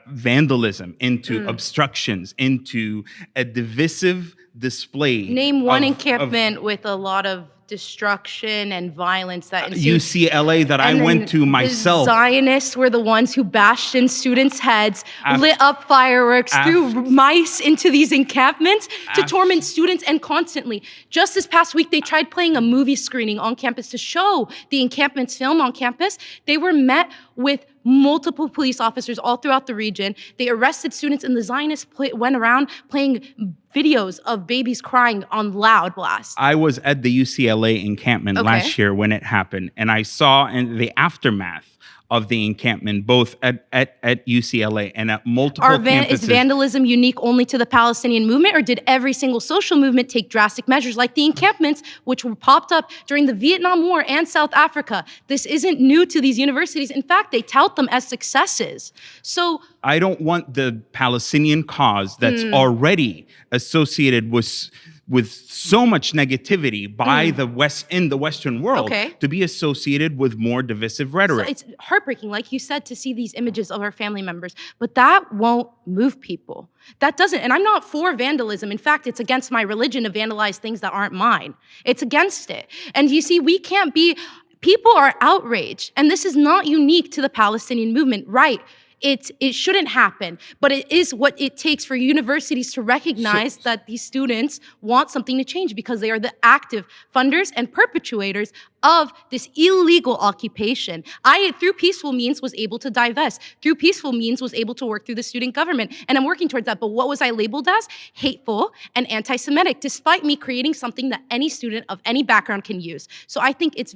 vandalism, into obstructions, into a divisive display. Name one encampment with a lot of destruction and violence that ensued. UCLA that I went to myself. The Zionists were the ones who bashed in students' heads, lit up fireworks, threw mice into these encampments to torment students, and constantly. Just this past week, they tried playing a movie screening on campus to show the encampments film on campus. They were met with multiple police officers all throughout the region. They arrested students, and the Zionists went around playing videos of babies crying on loud blast. I was at the UCLA encampment last year when it happened, and I saw in the aftermath of the encampment, both at UCLA and at multiple campuses. Is vandalism unique only to the Palestinian movement, or did every single social movement take drastic measures like the encampments, which were popped up during the Vietnam War and South Africa? This isn't new to these universities. In fact, they tout them as successes. So I don't want the Palestinian cause that's already associated with so much negativity by the West in the Western world to be associated with more divisive rhetoric. So it's heartbreaking, like you said, to see these images of our family members, but that won't move people. That doesn't, and I'm not for vandalism. In fact, it's against my religion to vandalize things that aren't mine. It's against it. And you see, we can't be, people are outraged, and this is not unique to the Palestinian movement, right? It shouldn't happen, but it is what it takes for universities to recognize that these students want something to change because they are the active funders and perpetuators of this illegal occupation. I, through peaceful means, was able to divest. Through peaceful means, was able to work through the student government, and I'm working towards that. But what was I labeled as? Hateful and anti-Semitic, despite me creating something that any student of any background can use. So I think it's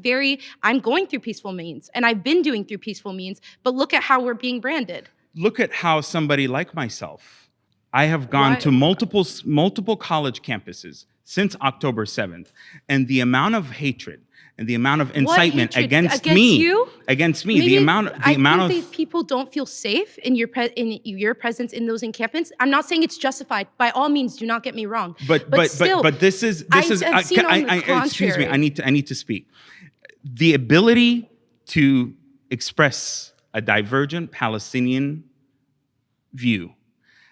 I'm going through peaceful means, and I've been doing through peaceful means, but look at how we're being branded. Look at how somebody like myself, I have gone to multiple college campuses since October 7th, and the amount of hatred and the amount of incitement against me, Maybe the amount of people don't feel safe in your presence in those encampments. I'm not saying it's justified. By all means, do not get me wrong. But this is excuse me. I need to speak. The ability to express a divergent Palestinian view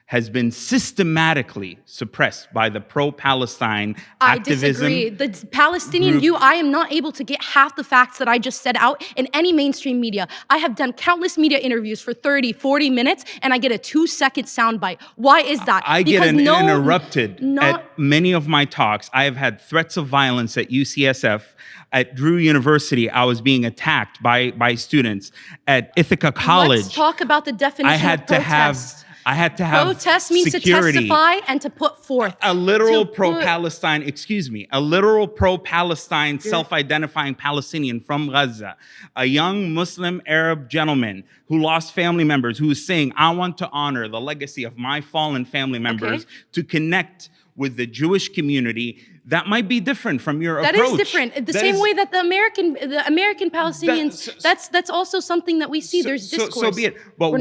has been systematically suppressed by the pro-Palestine activism. I disagree. The Palestinian view, I am not able to get half the facts that I just said out in any mainstream media. I have done countless media interviews for 30, 40 minutes, and I get a 2-second soundbite. Why is that? I get interrupted at many of my talks. I have had threats of violence at UCSF. At Drew University, I was being attacked by students. At Ithaca College, let's talk about the definition of protest. I had to have protest means security. to testify and to put forth. A literal pro-Palestine, a literal pro-Palestine self-identifying Palestinian from Gaza, a young Muslim Arab gentleman who lost family members, who is saying, I want to honor the legacy of my fallen family members to connect with the Jewish community. That might be different from your approach. That is different. The same way that the American Palestinians, that's also something that we see. There's discourse. So be it. But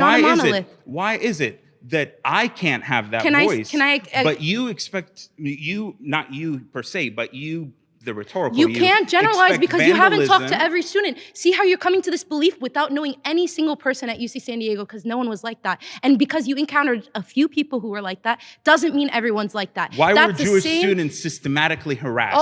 why is it that I can't have that voice? But you expect, not you per se, but the rhetorical. You can't generalize because you haven't talked to every student. See how you're coming to this belief without knowing any single person at UC San Diego, because no one was like that. And because you encountered a few people who were like that, doesn't mean everyone's like that. Why were Jewish students systematically harassed?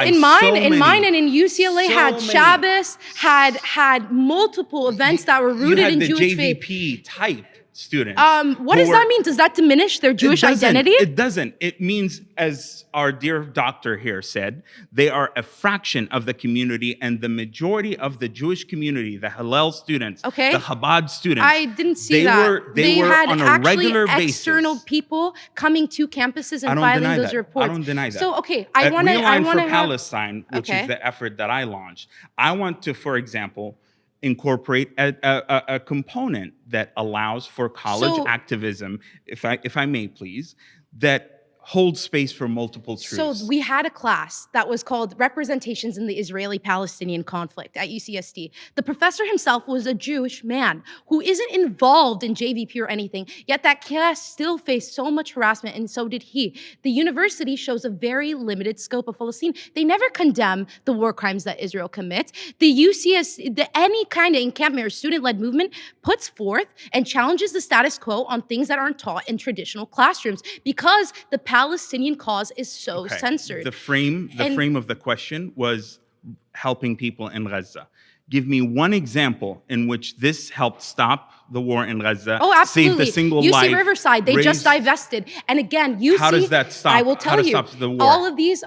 In mine and in UCLA had Shabbos, had multiple events that were rooted in Jewish faith. JVP type students. What does that mean? Does that diminish their Jewish identity? It doesn't. It means, as our dear doctor here said, they are a fraction of the community, and the majority of the Jewish community, the Hillel students, the Chabad students. I didn't see that. They were had on a actually regular basis. External people coming to campuses and filing those reports. I don't deny that. So, I want to for Palestine, which is the effort that I launched. I want to, for example, incorporate a component that allows for college activism, if I may please, that hold space for multiple truths. So we had a class that was called Representations in the Israeli-Palestinian Conflict at UCSD. The professor himself was a Jewish man who isn't involved in JVP or anything, yet that class still faced so much harassment, and so did he. The university shows a very limited scope of Palestine. They never condemn the war crimes that Israel commits. Any kind of encampment or student-led movement puts forth and challenges the status quo on things that aren't taught in traditional classrooms, because the Palestinian cause is so censored. The frame of the question was helping people in Gaza. Give me one example in which this helped stop the war in Gaza, absolutely. save the single life. UC Riverside, they just divested. And again, UC, how does that stop? I will tell you, stop the war? All of these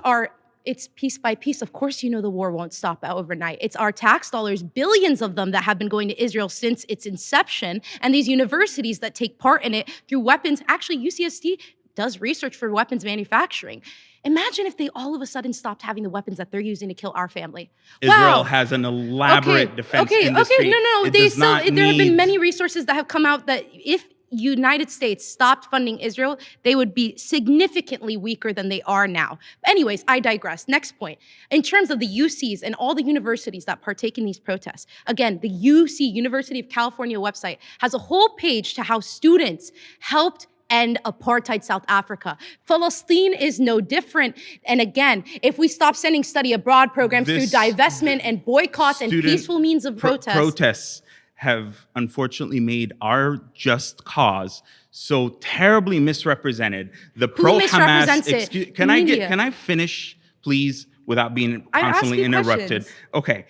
it's piece by piece. Of course, you know the war won't stop overnight. It's our tax dollars, billions of them, that have been going to Israel since its inception, and these universities that take part in it through weapons. Actually, UCSD does research for weapons manufacturing. Imagine if they all of a sudden stopped having the weapons that they're using to kill our family. Israel Wow. has an elaborate defense industry. Okay, no. It They does still, not there have been need- many resources that have come out that if United States stopped funding Israel, they would be significantly weaker than they are now. Anyways, I digress. Next point. In terms of the UCs and all the universities that partake in these protests, again, the UC, University of California website, has a whole page to how students helped end apartheid South Africa. Palestine is no different. And again, if we stop sending study abroad programs through This divestment and boycotts and student peaceful means of protest, protests have unfortunately made our just cause so terribly misrepresented. The pro-Hamas misrepresents it? Can The I media. can I finish, please, without being I'm constantly asking interrupted? questions. Okay.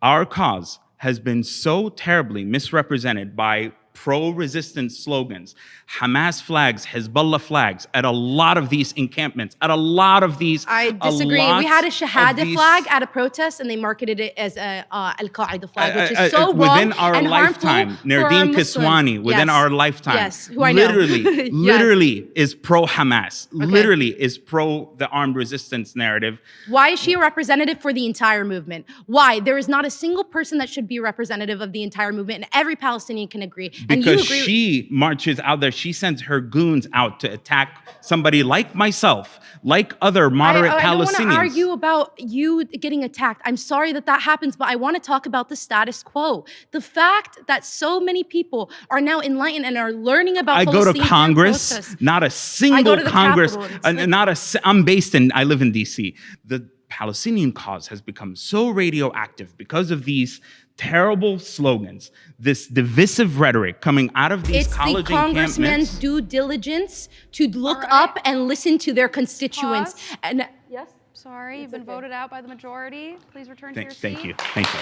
Our cause has been so terribly misrepresented by pro-resistance slogans, Hamas flags, Hezbollah flags, at a lot of these encampments, at a lot of these. I disagree. We had a Shahada flag at a protest, and they marketed it as a Al-Qaeda flag, which is so wrong within our and lifetime. harmful for our Nardine Muslim. Kiswani, within Yes. our lifetime, Yes, who I know. literally, Yes. literally is pro-Hamas. Literally is pro the armed resistance narrative. Why is she a representative for the entire movement? Why? There is not a single person that should be representative of the entire movement, and every Palestinian can agree. And you Because agree. she marches out there, she sends her goons out to attack somebody like myself, like other moderate I don't want Palestinians. to argue about you getting attacked. I'm sorry that that happens, but I want to talk about the status quo. The fact that so many people are now enlightened and are learning about I go to Palestine through Congress, protests. not a single to the Congress, Capitol. It's like- not a, I'm based in, I live in DC. The Palestinian cause has become so radioactive because of these terrible slogans, this divisive rhetoric coming out of these It's college the congressman's encampments. due diligence to look up and listen to their constituents. Pause. And yes, Sorry, you've been voted out by the majority. Please return to your seat. Thank you, thank you.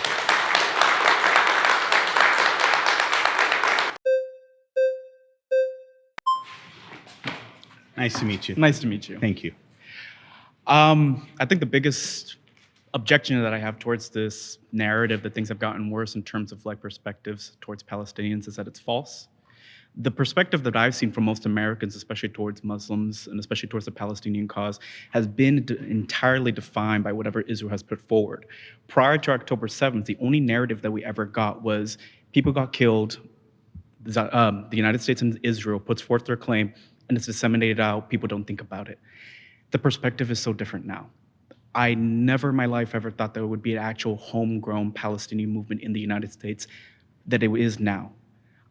Nice to meet you. Nice to meet you. Thank you. I think the biggest objection that I have towards this narrative that things have gotten worse in terms of like perspectives towards Palestinians is that it's false. The perspective that I've seen from most Americans, especially towards Muslims and especially towards the Palestinian cause, has been entirely defined by whatever Israel has put forward. Prior to October 7th, the only narrative that we ever got was people got killed, the United States and Israel puts forth their claim, and it's disseminated out, people don't think about it. The perspective is so different now. I never in my life ever thought there would be an actual homegrown Palestinian movement in the United States that it is now.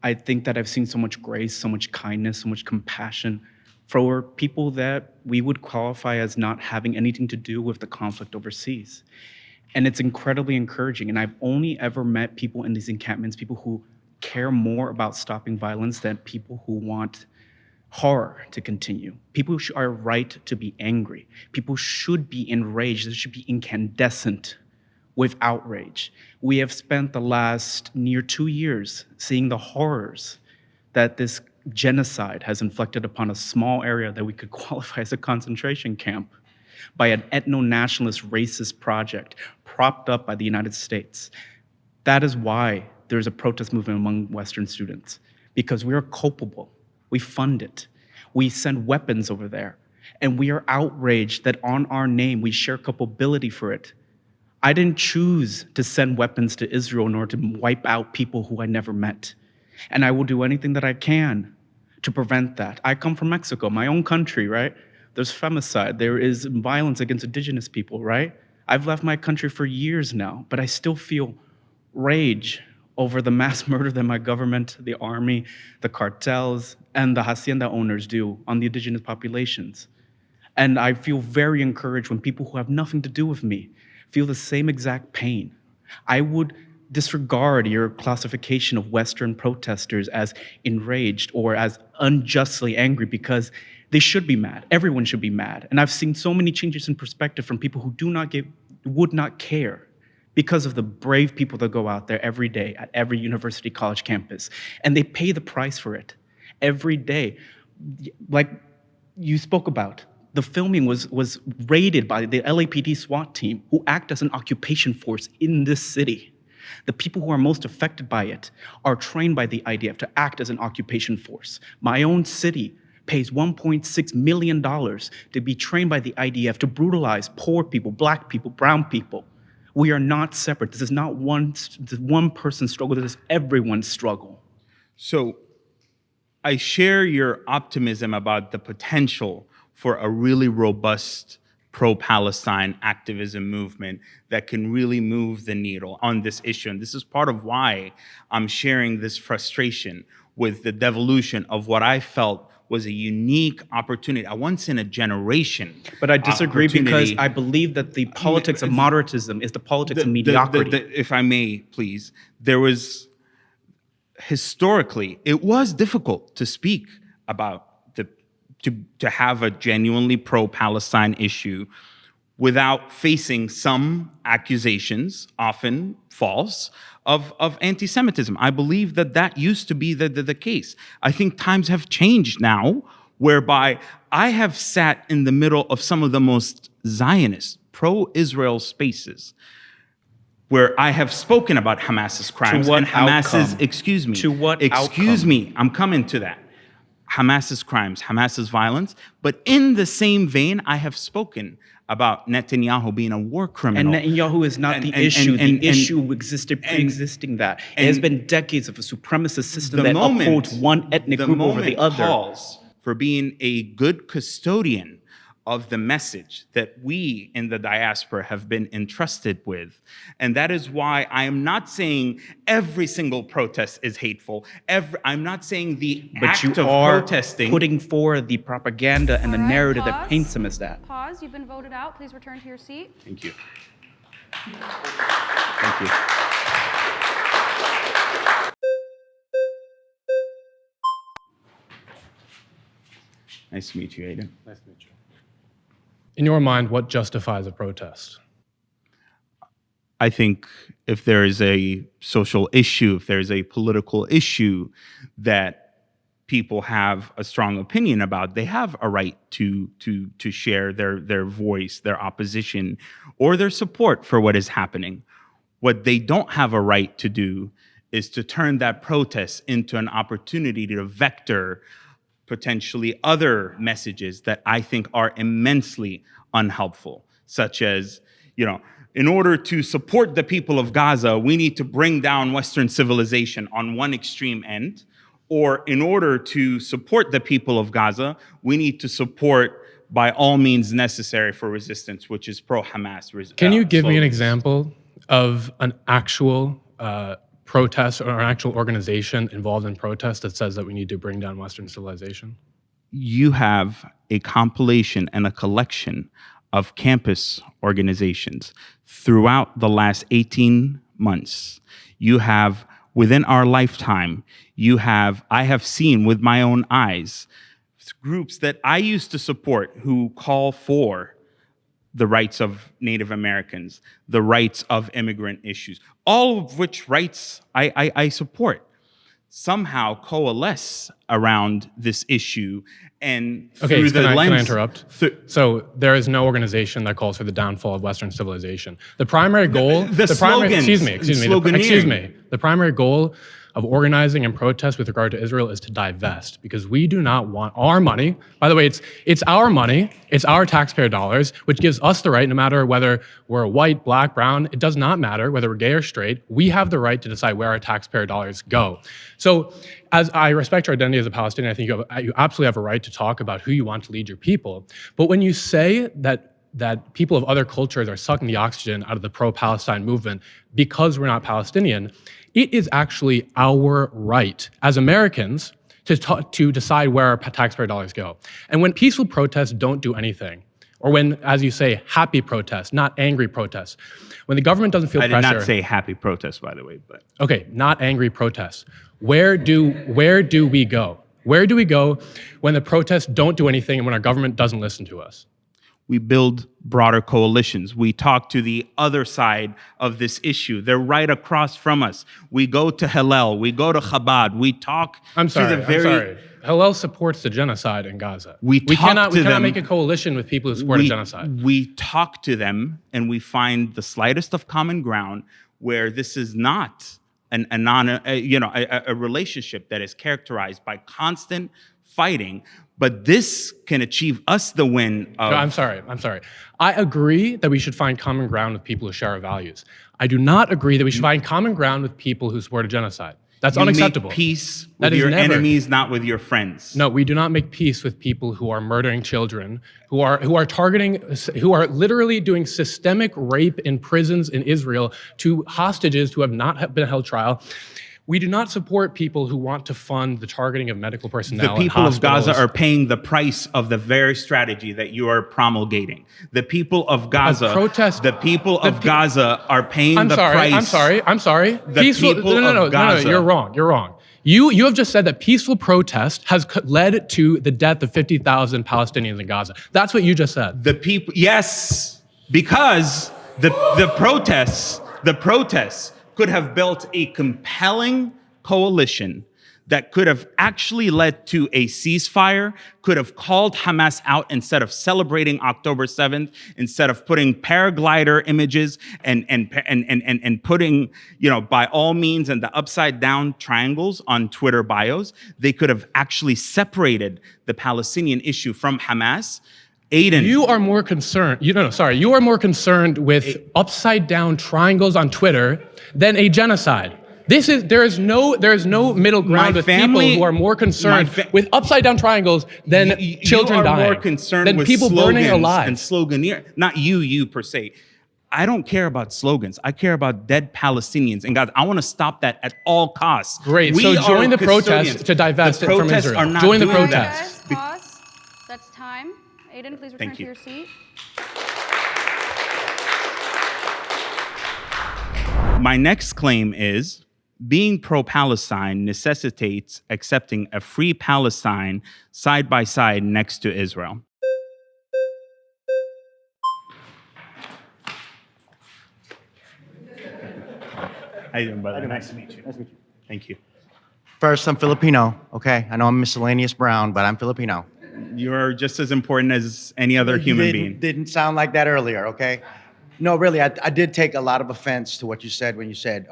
I think that I've seen so much grace, so much kindness, so much compassion for people that we would qualify as not having anything to do with the conflict overseas. And it's incredibly encouraging. And I've only ever met people in these encampments, people who care more about stopping violence than people who want horror to continue. People are right to be angry. People should be enraged. They should be incandescent with outrage. We have spent the last near 2 years seeing the horrors that this genocide has inflicted upon a small area that we could qualify as a concentration camp by an ethno-nationalist racist project propped up by the United States. That is why there's a protest movement among Western students, because we are culpable. We fund it. We send weapons over there. And we are outraged that on our name, we share culpability for it. I didn't choose to send weapons to Israel in order to wipe out people who I never met. And I will do anything that I can to prevent that. I come from Mexico, my own country, right? There's femicide, there is violence against indigenous people, right? I've left my country for years now, but I still feel rage over the mass murder that my government, the army, the cartels, and the hacienda owners do on the indigenous populations. And I feel very encouraged when people who have nothing to do with me feel the same exact pain. I would disregard your classification of Western protesters as enraged or as unjustly angry because they should be mad. Everyone should be mad. And I've seen so many changes in perspective from people who would not care because of the brave people that go out there every day at every university college campus. And they pay the price for it every day. Like you spoke about, the filming was raided by the LAPD SWAT team who act as an occupation force in this city. The people who are most affected by it are trained by the IDF to act as an occupation force. My own city pays $1.6 million to be trained by the IDF to brutalize poor people, black people, brown people. We are not separate. This is not one person's struggle. This is everyone's struggle. So I share your optimism about the potential for a really robust pro-Palestine activism movement that can really move the needle on this issue. And this is part of why I'm sharing this frustration with the devolution of what I felt was a unique opportunity, a once in a generation. But I disagree because opportunity. I believe that the politics of moderatism is the politics of mediocrity. If I may, please, there was, historically, it was difficult to speak about to have a genuinely pro-Palestine issue without facing some accusations, often false, of anti-Semitism. I believe that used to be the case. I think times have changed now, whereby I have sat in the middle of some of the most Zionist, pro-Israel spaces, where I have spoken about Hamas's crimes what and Hamas's, outcome? excuse me. To what Excuse outcome? me, I'm coming to that. Hamas's crimes, Hamas's violence. But in the same vein, I have spoken about Netanyahu being a war criminal. And Netanyahu is not the issue. The issue existed pre-existing that. It has been decades of a supremacist system that upholds one ethnic group over the other. Calls for being a good custodian of the message that we in the diaspora have been entrusted with. And that is why I am not saying every single protest is hateful. I'm not saying the act of protesting. Putting forward the propaganda and the narrative that paints them as that. Pause. You've been voted out. Please return to your seat. Thank you. Thank you. Nice to meet you, Aiden. Nice to meet you. In your mind, what justifies a protest? I think if there is a social issue, if there's a political issue that people have a strong opinion about, they have a right to share their voice, their opposition, or their support for what is happening. What they don't have a right to do is to turn that protest into an opportunity to vector potentially other messages that I think are immensely unhelpful, such as, in order to support the people of Gaza, we need to bring down Western civilization on one extreme end, or in order to support the people of Gaza, we need to support by all means necessary for resistance, which is pro-Hamas. Can you give me an example of an actual protest or an actual organization involved in protest that says that we need to bring down Western civilization? You have a compilation and a collection of campus organizations throughout the last 18 months. You have, within our lifetime, I have seen with my own eyes, groups that I used to support who call for the rights of Native Americans, the rights of immigrant issues, all of which rights I support, somehow coalesce around this issue. And through the lens— Can I interrupt? So there is no organization that calls for the downfall of Western civilization. The primary goal— The primary goal of organizing and protest with regard to Israel is to divest, because we do not want our money. By the way, it's our money, it's our taxpayer dollars, which gives us the right, no matter whether we're white, black, brown, it does not matter whether we're gay or straight, we have the right to decide where our taxpayer dollars go. So as I respect your identity as a Palestinian, I think you absolutely have a right to talk about who you want to lead your people. But when you say that people of other cultures are sucking the oxygen out of the pro-Palestine movement because we're not Palestinian, it is actually our right as Americans to decide where our taxpayer dollars go. And when peaceful protests don't do anything, or when, as you say, happy protests, not angry protests, when the government doesn't feel pressure— I did not say happy protests, by the way, but— Okay, not angry protests. Where do we go? Where do we go when the protests don't do anything and when our government doesn't listen to us? We build broader coalitions. We talk to the other side of this issue. They're right across from us. We go to Hillel, we go to Chabad, we talk to the very— Hillel supports the genocide in Gaza. We cannot make a coalition with people who support a genocide. We talk to them and we find the slightest of common ground where this is not a relationship that is characterized by constant fighting, But this can achieve us the win of. No, I'm sorry. I agree that we should find common ground with people who share our values. I do not agree that we should find common ground with people who support a genocide. That's You unacceptable. make peace That with is your never- enemies, not with your friends. No, we do not make peace with people who are murdering children, who are targeting, who are literally doing systemic rape in prisons in Israel to hostages who have not been held trial. We do not support people who want to fund the targeting of medical personnel. The people in of Gaza hospitals. are paying the price of the very strategy that you are promulgating. The people of Gaza, the people of Gaza are paying the price. I'm sorry. The Peaceful, people no, of Gaza. you're wrong. You have just said that peaceful protest has led to the death of 50,000 Palestinians in Gaza. That's what you just said. The people, yes, because the protests could have built a compelling coalition that could have actually led to a ceasefire, could have called Hamas out instead of celebrating October 7th, instead of putting paraglider images and putting, by all means, and the upside down triangles on Twitter bios. They could have actually separated the Palestinian issue from Hamas. Aiden. You are more concerned. You are more concerned with upside down triangles on Twitter than a genocide. There is no middle ground with people who are more concerned with upside down triangles than children dying. You are more concerned than with people burning slogans alive. and sloganeer. Not you per se. I don't care about slogans. I care about dead Palestinians. And guys, I want to stop that at all costs. Great. We So join are the protest custodians. to divest The it from protests Israel. are not Join the doing protest. that. Pause. That's time. Aiden, please return Thank to you. your seat. My next claim is being pro-Palestine necessitates accepting a free Palestine side by side next to Israel. How you doing, brother? Nice to meet you. Thank you. First, I'm Filipino, okay? I know I'm miscellaneous brown, but I'm Filipino. You're just as important as any other human being. Didn't sound like that earlier, okay? No, really, I did take a lot of offense to what you said when you said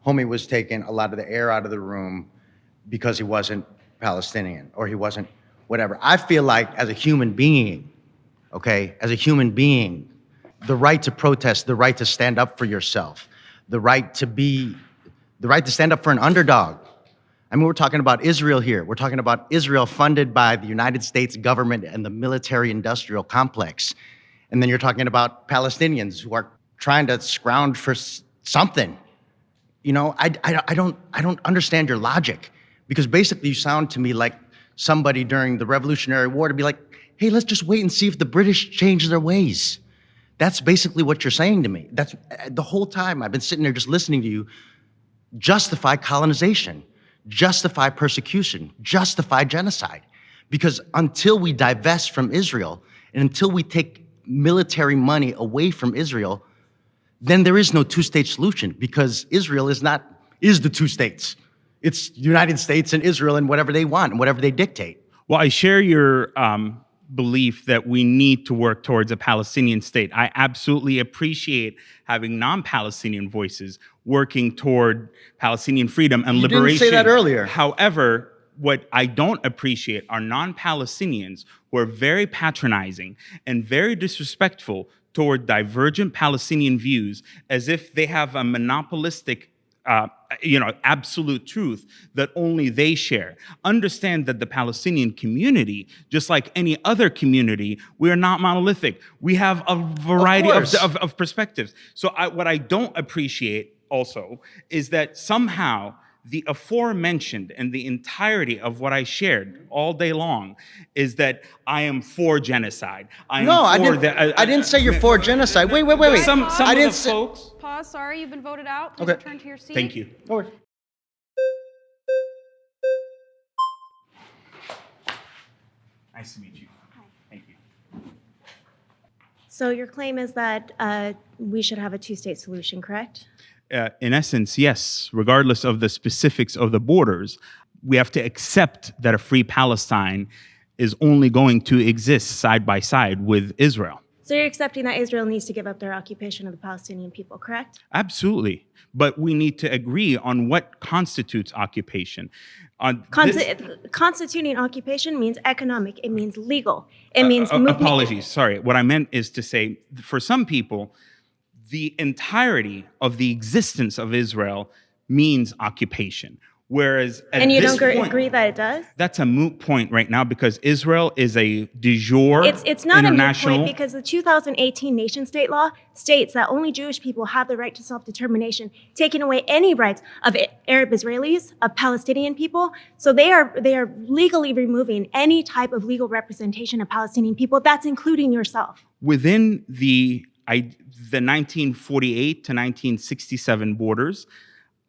homie was taking a lot of the air out of the room because he wasn't Palestinian or he wasn't whatever. I feel like as a human being, okay, as a human being, the right to protest, the right to stand up for yourself, the right to stand up for an underdog. I mean, we're talking about Israel here. We're talking about Israel funded by the United States government and the military-industrial complex. And then you're talking about Palestinians who are trying to scrounge for something. You know, I don't understand your logic, because basically you sound to me like somebody during the Revolutionary War to be like, hey, let's just wait and see if the British change their ways. That's basically what you're saying to me. That's the whole time I've been sitting there just listening to you justify colonization, justify persecution, justify genocide. Because until we divest from Israel and until we take military money away from Israel, then there is no two-state solution, because Israel is the two states. It's the United States and Israel and whatever they want and whatever they dictate. Well, I share your belief that we need to work towards a Palestinian state. I absolutely appreciate having non-Palestinian voices working toward Palestinian freedom and liberation. You didn't say that earlier. However, what I don't appreciate are non-Palestinians who are very patronizing and very disrespectful toward divergent Palestinian views, as if they have a monopolistic absolute truth that only they share. Understand that the Palestinian community, just like any other community, we are not monolithic. We have a variety of perspectives. So what I don't appreciate also is that somehow the aforementioned and the entirety of what I shared all day long is that I am for genocide. I didn't say you're for genocide. Wait. Some I of didn't the say. folks. Pause. Sorry, you've been voted out. Please Okay. return to your seat. Thank you. Nice to meet you. Thank you. So your claim is that we should have a two-state solution, correct? In essence, yes, regardless of the specifics of the borders, we have to accept that a free Palestine is only going to exist side by side with Israel. So you're accepting that Israel needs to give up their occupation of the Palestinian people, correct? Absolutely. But we need to agree on what constitutes occupation. This- Constituting occupation means economic, it means legal, it means movement. Apologies, sorry. What I meant is to say, for some people, the entirety of the existence of Israel means occupation. Whereas at And you this don't point, agree that it does? that's a moot point right now because Israel is a de jure It's not a moot international. point because the 2018 nation state law states that only Jewish people have the right to self-determination, taking away any rights of Arab Israelis, of Palestinian people. So they are legally removing any type of legal representation of Palestinian people. That's including yourself. Within the 1948 to 1967 borders,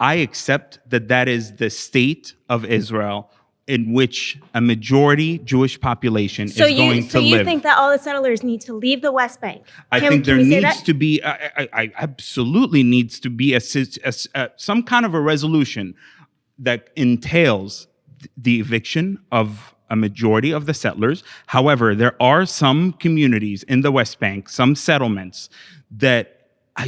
I accept that that is the state of Israel in which a majority Jewish population is going to So you live. think that all the settlers need to leave the West Bank? I think there needs to be, I absolutely needs to be some kind of a resolution that entails the eviction of a majority of the settlers. However, there are some communities in the West Bank, some settlements that I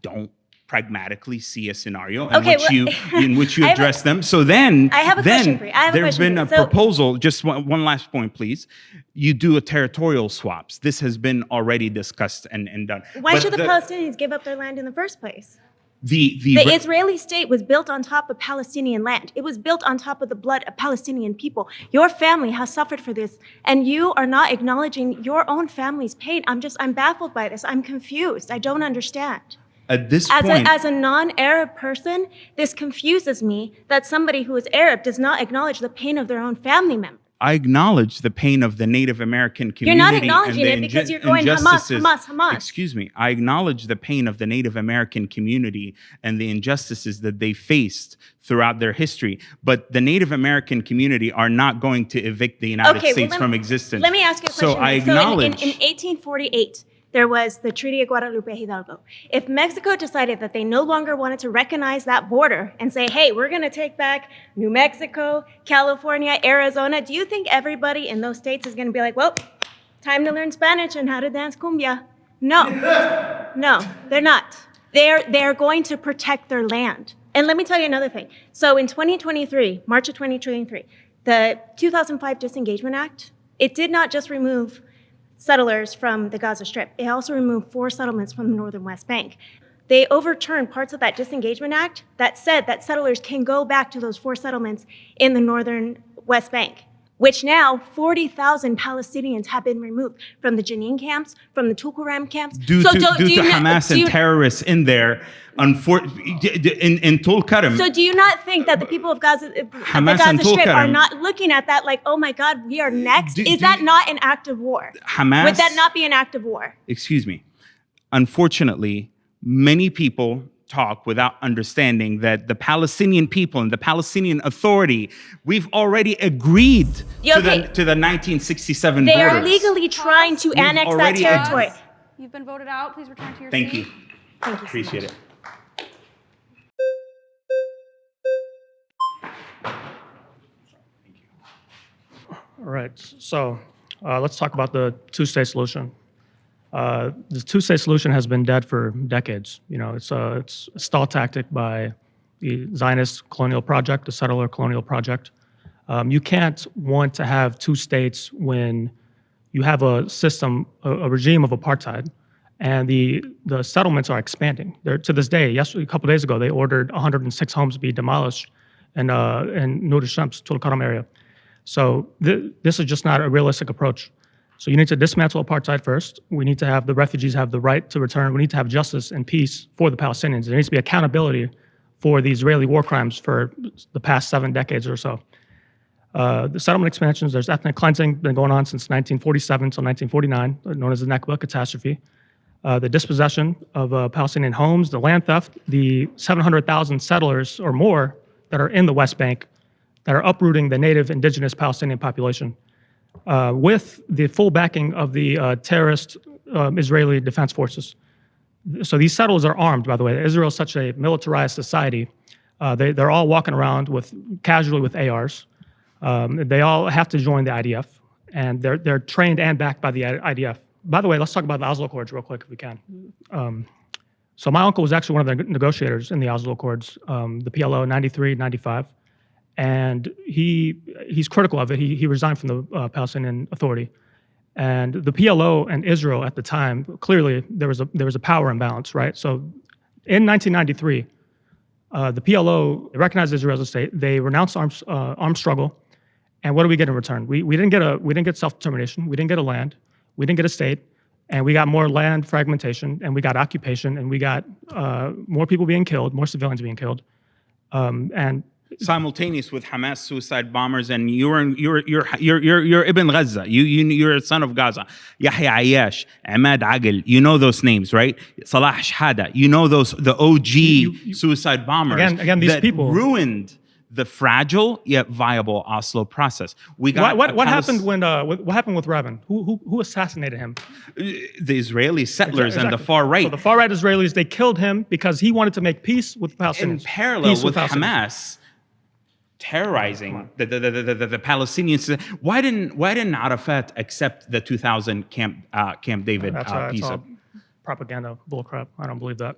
don't pragmatically see a scenario in which you I have address them. So then, I have a question for you. I have a there's question been for a you. So- proposal. Just one last point, please. You do a territorial swaps. This has been already discussed and done. Why But should the Palestinians give up their land in the first place? the The Israeli state was built on top of Palestinian land. It was built on top of the blood of Palestinian people. Your family has suffered for this, and you are not acknowledging your own family's pain. I'm baffled by this. I'm confused. I don't understand. at this point, As a non-Arab person, this confuses me that somebody who is Arab does not acknowledge the pain of their own family member. I acknowledge the pain of the Native American You're community. not acknowledging and the it because you're going Hamas, injustices- Hamas, Hamas. Excuse me. I acknowledge the pain of the Native American community and the injustices that they faced throughout their history. But the Native American community are not going to evict the United States from existence. Let me ask you a question. So I then. acknowledge. In 1848, there was the Treaty of Guadalupe Hidalgo. If Mexico decided that they no longer wanted to recognize that border and say, hey, we're going to take back New Mexico, California, Arizona, do you think everybody in those states is going to be like, well, time to learn Spanish and how to dance cumbia? No, no, they're not. They're going to protect their land. And let me tell you another thing. So in 2023, March of 2023, the 2005 Disengagement Act, it did not just remove settlers from the Gaza Strip. It also removed 4 settlements from the northern West Bank. They overturned parts of that Disengagement Act that said that settlers can go back to those 4 settlements in the northern West Bank, which now 40,000 Palestinians have been removed from the Jenin camps, from the Tulkarem camps. Due to Hamas and terrorists in there, in Tulkarem. So do you not think that the people of Gaza, the Hamas and Gaza Strip are Tulkarem- not looking at that like, oh my God, we are next? Is that not an act of war? Hamas- Would that not be an act of war? Excuse me. Unfortunately, many people talk without understanding that the Palestinian people and the Palestinian Authority, we've already agreed Yeah, to okay. the 1967 They borders. are legally trying to annex that already territory. You've been voted out. Please return to your Thank seat. you. Thank you so Appreciate much. it. All right, so let's talk about the two-state solution. The two-state solution has been dead for decades. You know, it's a stall tactic by the Zionist colonial project, the settler colonial project. You can't want to have 2 states when you have a system, a regime of apartheid, and the settlements are expanding. They're, to this day, a couple days ago, they ordered 106 homes to be demolished in Nur al-Shams, Tulkarem area. So this is just not a realistic approach. So you need to dismantle apartheid first. We need to have the refugees have the right to return. We need to have justice and peace for the Palestinians. There needs to be accountability for the Israeli war crimes for the past 7 decades or so. The settlement expansions, there's ethnic cleansing been going on since 1947 until 1949, known as the Nakba catastrophe. The dispossession of Palestinian homes, the land theft, the 700,000 settlers or more that are in the West Bank that are uprooting the native indigenous Palestinian population with the full backing of the terrorist Israeli defense forces. So these settlers are armed, by the way. Israel is such a militarized society. They're all walking around casually with ARs. They all have to join the IDF, and they're trained and backed by the IDF. by the way, let's talk about the Oslo Accords real quick if we can. So my uncle was actually one of the negotiators in the Oslo Accords, the PLO 93, 95. And he's critical of it. He resigned from the Palestinian Authority. And the PLO and Israel at the time, clearly there was a power imbalance, right? So in 1993, the PLO recognized Israel as a state. They renounced armed struggle. And what do we get in return? We didn't get self-determination. We didn't get a land. We didn't get a state. And we got more land fragmentation, and we got occupation, and we got more people being killed, more civilians being killed. And simultaneous with Hamas suicide bombers, and you're Ibn Gaza. You're a son of Gaza. Yahya Ayyash, Ahmad Agil. You know those names, right? Salah Shahada. You know the OG suicide bombers. Again, these that people ruined the fragile yet viable Oslo process. We got what happened what happened with Rabin? Who assassinated him? The Israeli settlers and the Exactly. far right. So the far right Israelis, they killed him because he wanted to make peace with the Palestinians. In parallel Peace with Palestinians. Hamas terrorizing the Palestinians. Why didn't Arafat accept the 2000 Camp David That's peace? all propaganda bullcrap. I don't believe that.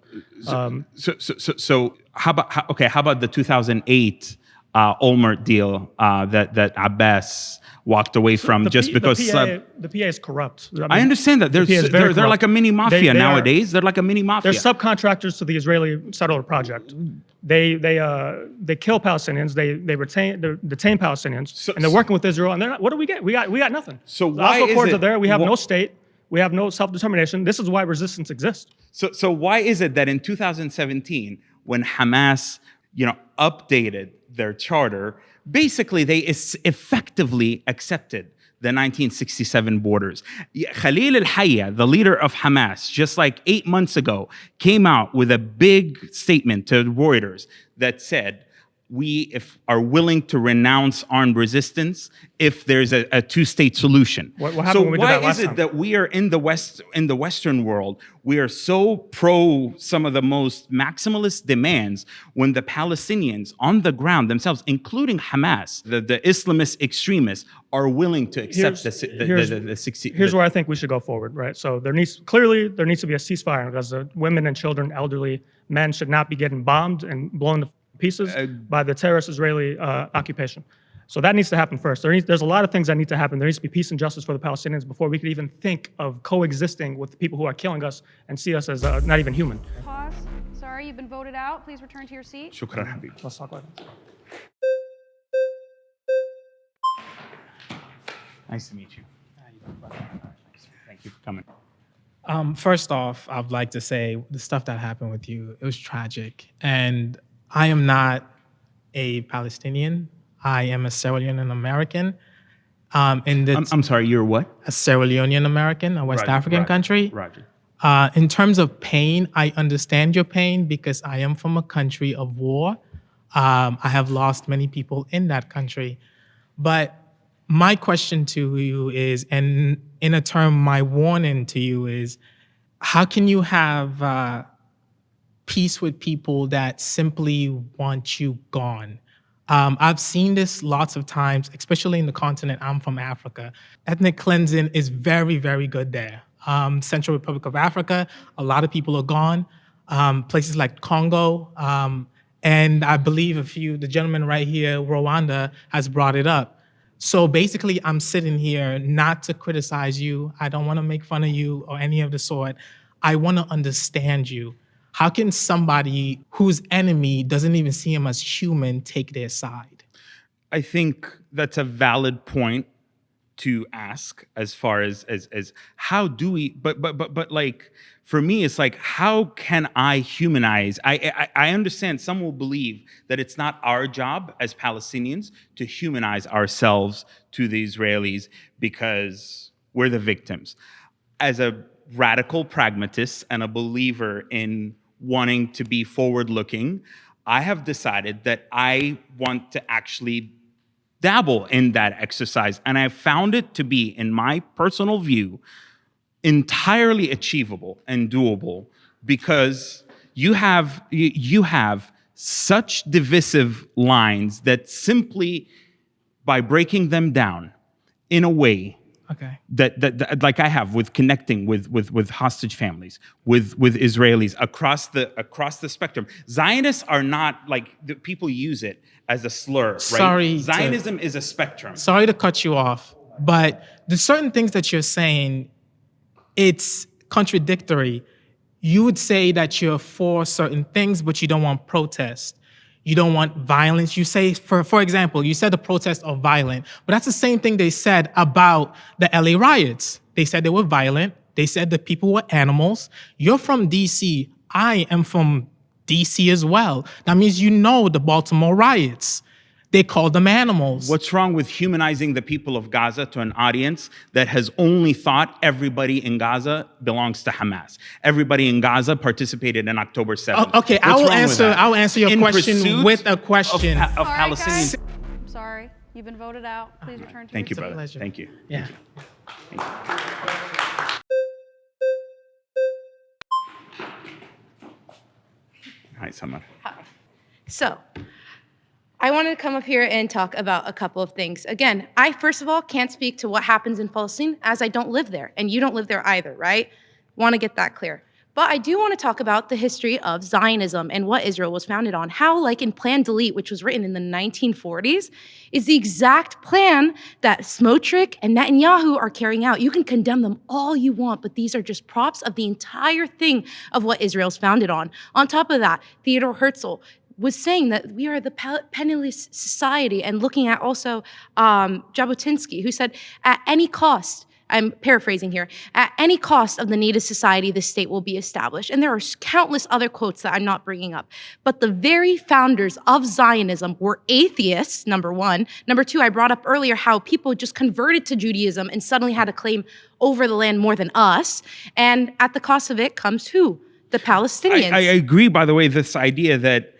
So how about the 2008 Olmert deal that Abbas walked away from because the PA is corrupt. I understand that. the PA is very They're like a mini mafia They nowadays. They're like a mini mafia. They're subcontractors to the Israeli settler project. They kill Palestinians. They detain Palestinians, and they're working with Israel. And they're not, what do we get? We got nothing. So the why Oslo Accords is it, are there. We have no state. We have no self-determination. This is why resistance exists. So why is it that in 2017, when Hamas, updated their charter, basically they effectively accepted the 1967 borders? Khalil al-Hayya, the leader of Hamas, just like 8 months ago, came out with a big statement to Reuters that said, we are willing to renounce armed resistance if there's a two-state solution. What happened So when we did that why last is it time? that we are in the Western world, we are so pro some of the most maximalist demands when the Palestinians on the ground themselves, including Hamas, the Islamist extremists, are willing to accept Here's where I think we should go forward, right? So there needs to be a ceasefire because women and children, elderly men should not be getting bombed and blown to pieces by the terrorist Israeli occupation. So that needs to happen first. There's a lot of things that need to happen. There needs to be peace and justice for the Palestinians before we could even think of coexisting with the people who are killing us and see us as not even human. Pause. Sorry, you've been voted out. Please return to your seat. Shukran, Habib. Let's talk about it. Nice to meet you. Thank you for coming. First off, I'd like to say the stuff that happened with you, it was tragic. And I am not a Palestinian. I am a Sierra Leonean American. I'm sorry, you're what? A Sierra Leonean American, a West African country. Roger. In terms of pain, I understand your pain because I am from a country of war. I have lost many people in that country. But my question to you is, and in a term, my warning to you is, how can you have peace with people that simply want you gone? I've seen this lots of times, especially in the continent. I'm from Africa. Ethnic cleansing is very, very good there. Central Republic of Africa, a lot of people are gone. Places like Congo, and I believe the gentleman right here, Rwanda, has brought it up. So basically, I'm sitting here not to criticize you. I don't want to make fun of you or any of the sort. I want to understand you. How can somebody whose enemy doesn't even see him as human take their side? I think that's a valid point to ask as far as how do we, but like, for me, it's like, how can I humanize? I understand some will believe that it's not our job as Palestinians to humanize ourselves to the Israelis because we're the victims. As a radical pragmatist and a believer in wanting to be forward-looking, I have decided that I want to actually dabble in that exercise. And I found it to be, in my personal view, entirely achievable and doable because you have such divisive lines that simply by breaking them down in a way Okay. that like I have with connecting with hostage families, with Israelis across the spectrum. Zionists are not like people use it as a slur, right? Sorry Zionism is a spectrum. Sorry to cut you off, but the certain things that you're saying, it's contradictory. You would say that you're for certain things, but you don't want protest. You don't want violence. You say, for example, you said the protests are violent, but that's the same thing they said about the LA riots. They said they were violent. They said the people were animals. You're from DC. I am from DC as well. That means you know the Baltimore riots. They called them animals. What's wrong with humanizing the people of Gaza to an audience that has only thought everybody in Gaza belongs to Hamas? Everybody in Gaza participated in October 7th. Okay, I will answer your In question pursuit with a question. of All right, Palestinians. guys. I'm sorry. You've been voted out. Please return to Thank you, your seat. brother. pleasure. Thank you. Yeah. Hi, Samar. So, I wanted to come up here and talk about a couple of things. Again, I, first of all, can't speak to what happens in Palestine as I don't live there, and you don't live there either, right? Want to get that clear. But I do want to talk about the history of Zionism and what Israel was founded on. How, like in Plan Delete, which was written in the 1940s, is the exact plan that Smotrich and Netanyahu are carrying out. You can condemn them all you want, but these are just props of the entire thing of what Israel's founded on. On top of that, Theodor Herzl was saying that we are the penniless society, and looking at also Jabotinsky, who said, at any cost, I'm paraphrasing here, at any cost of the native society, the state will be established. And there are countless other quotes that I'm not bringing up. But the very founders of Zionism were atheists, number one. Number two, I brought up earlier how people just converted to Judaism and suddenly had a claim over the land more than us. And at the cost of it comes who? The Palestinians. I agree, by the way, this idea that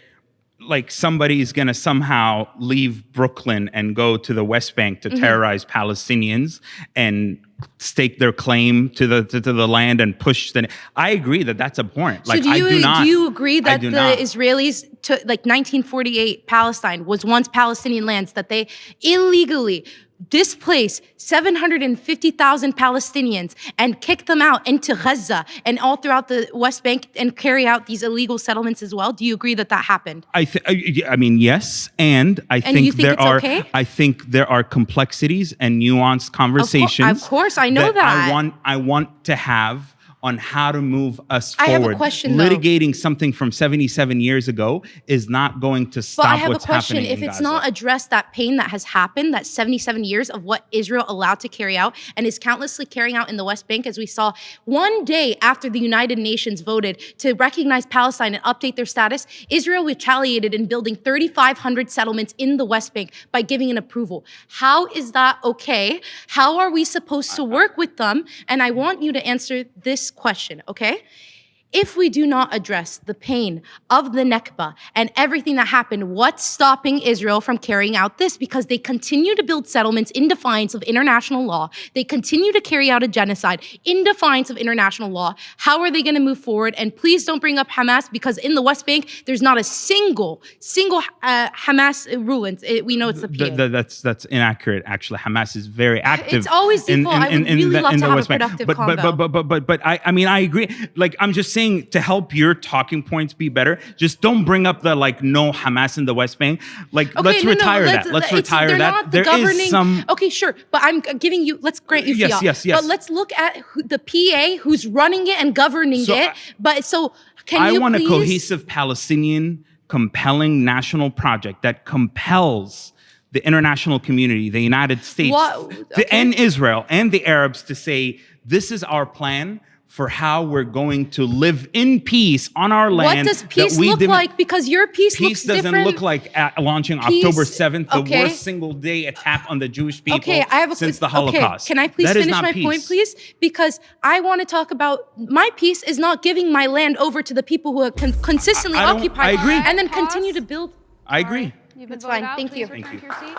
like somebody is going to somehow leave Brooklyn and go to the West Bank to terrorize Palestinians and stake their claim to the land and push the. I agree that that's abhorrent. Like, so do you agree that the not. Israelis took, like 1948 Palestine was once Palestinian lands, that they illegally displaced 750,000 Palestinians and kick them out into Gaza and all throughout the West Bank and carry out these illegal settlements as well? Do you agree that that happened? I mean, yes, and I think you think it's okay? I think there are complexities and nuanced conversations. Of course, I know that. I want to have on how to move us I forward. have a question, though. Litigating something from 77 years ago is not going to stop But I have a what's question. happening If in it's Gaza. not addressed, that pain that has happened, that 77 years of what Israel allowed to carry out and is countlessly carrying out in the West Bank, as we saw one day after the United Nations voted to recognize Palestine and update their status, Israel retaliated in building 3,500 settlements in the West Bank by giving an approval. How is that okay? How are we supposed to work with them? And I want you to answer this question, okay? If we do not address the pain of the Nakba and everything that happened, what's stopping Israel from carrying out this? Because they continue to build settlements in defiance of international law. They continue to carry out a genocide in defiance of international law. How are they going to move forward? And please don't bring up Hamas, because in the West Bank, there's not a single Hamas ruins. We know it's the PA. That's inaccurate. Actually, Hamas is very active. It's always default. I would really love to have a productive convo. But I mean, I agree. Like, I'm just saying, to help your talking points be better, just don't bring up the like no Hamas in the West Bank. Like, let's retire that. Let's retire that. There is some. Okay, sure, but I'm giving you. Let's grant you fiat. Yes. But let's look at the PA who's running it and governing it. I want a cohesive Palestinian, compelling national project that compels the international community, the United States, and Israel and the Arabs to say, this is our plan for how we're going to live in peace on our land. What does peace look like? Because your peace looks different. Peace doesn't look like launching October 7th, the worst single day attack on the Jewish people since the Holocaust. Can I please finish my point, please? Because I want to talk about my peace is not giving my land over to the people who have consistently occupied and then continue to build. I agree. You've been That's voted fine. out. Thank Please you. return to your seat.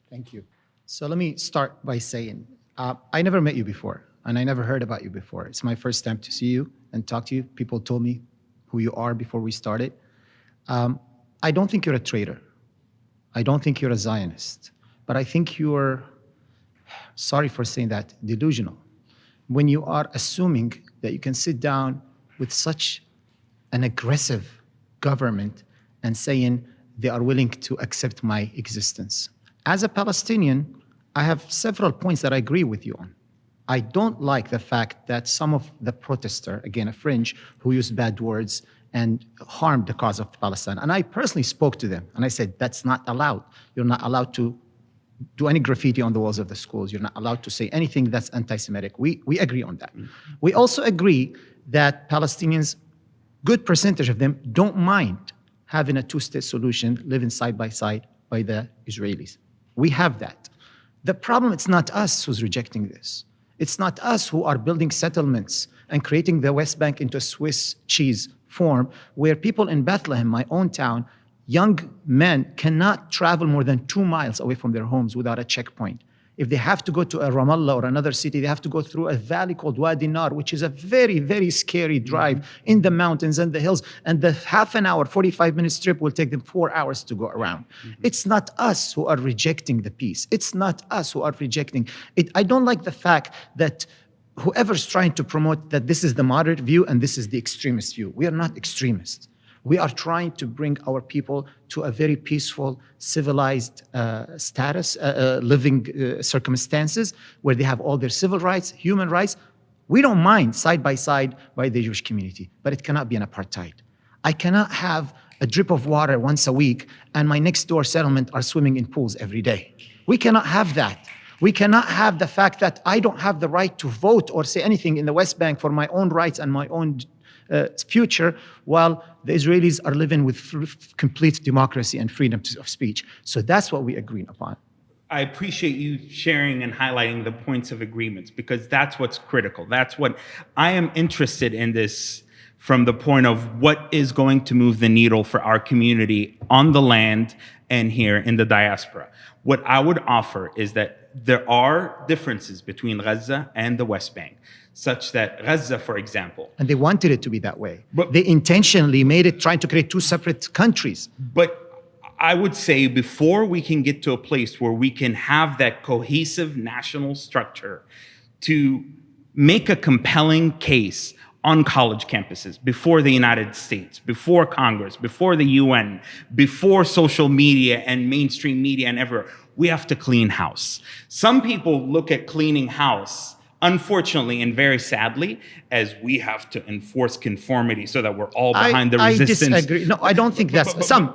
Thank you. So let me start by saying, I never met you before, and I never heard about you before. It's my first time to see you and talk to you. People told me who you are before we started. I don't think you're a traitor. I don't think you're a Zionist. But I think you're, sorry for saying that, delusional. When you are assuming that you can sit down with such an aggressive government and saying they are willing to accept my existence. As a Palestinian, I have several points that I agree with you on. I don't like the fact that some of the protesters, again, a fringe, who used bad words and harmed the cause of Palestine. And I personally spoke to them and I said, that's not allowed. You're not allowed to do any graffiti on the walls of the schools. You're not allowed to say anything that's anti-Semitic. We agree on that. We also agree that Palestinians, good percentage of them, don't mind having a two-state solution, living side by side by the Israelis. We have that. The problem, it's not us who's rejecting this. It's not us who are building settlements and creating the West Bank into a Swiss cheese form where people in Bethlehem, my own town, young men cannot travel more than 2 miles away from their homes without a checkpoint. If they have to go to a Ramallah or another city, they have to go through a valley called Wadi Nar, which is a very, very scary drive in the mountains and the hills. And the half an hour, 45 minutes trip will take them 4 hours to go around. It's not us who are rejecting the peace. It's not us who are rejecting it. I don't like the fact that whoever's trying to promote that this is the moderate view and this is the extremist view. We are not extremists. We are trying to bring our people to a very peaceful, civilized status, living circumstances where they have all their civil rights, human rights. We don't mind side by side by the Jewish community, but it cannot be an apartheid. I cannot have a drip of water once a week and my next door settlement are swimming in pools every day. We cannot have that. We cannot have the fact that I don't have the right to vote or say anything in the West Bank for my own rights and my own future, while the Israelis are living with complete democracy and freedom of speech. So that's what we agree upon. I appreciate you sharing and highlighting the points of agreements because that's what's critical. That's what I am interested in this from the point of what is going to move the needle for our community on the land and here in the diaspora. What I would offer is that there are differences between Gaza and the West Bank, such that Gaza, for example. And they wanted it to be that way. But they intentionally made it trying to create two separate countries. But I would say before we can get to a place where we can have that cohesive national structure to make a compelling case on college campuses, before the United States, before Congress, before the UN, before social media and mainstream media and everywhere, we have to clean house. Some people look at cleaning house, unfortunately and very sadly, as we have to enforce conformity so that we're all behind the resistance. I disagree. No, I don't think that's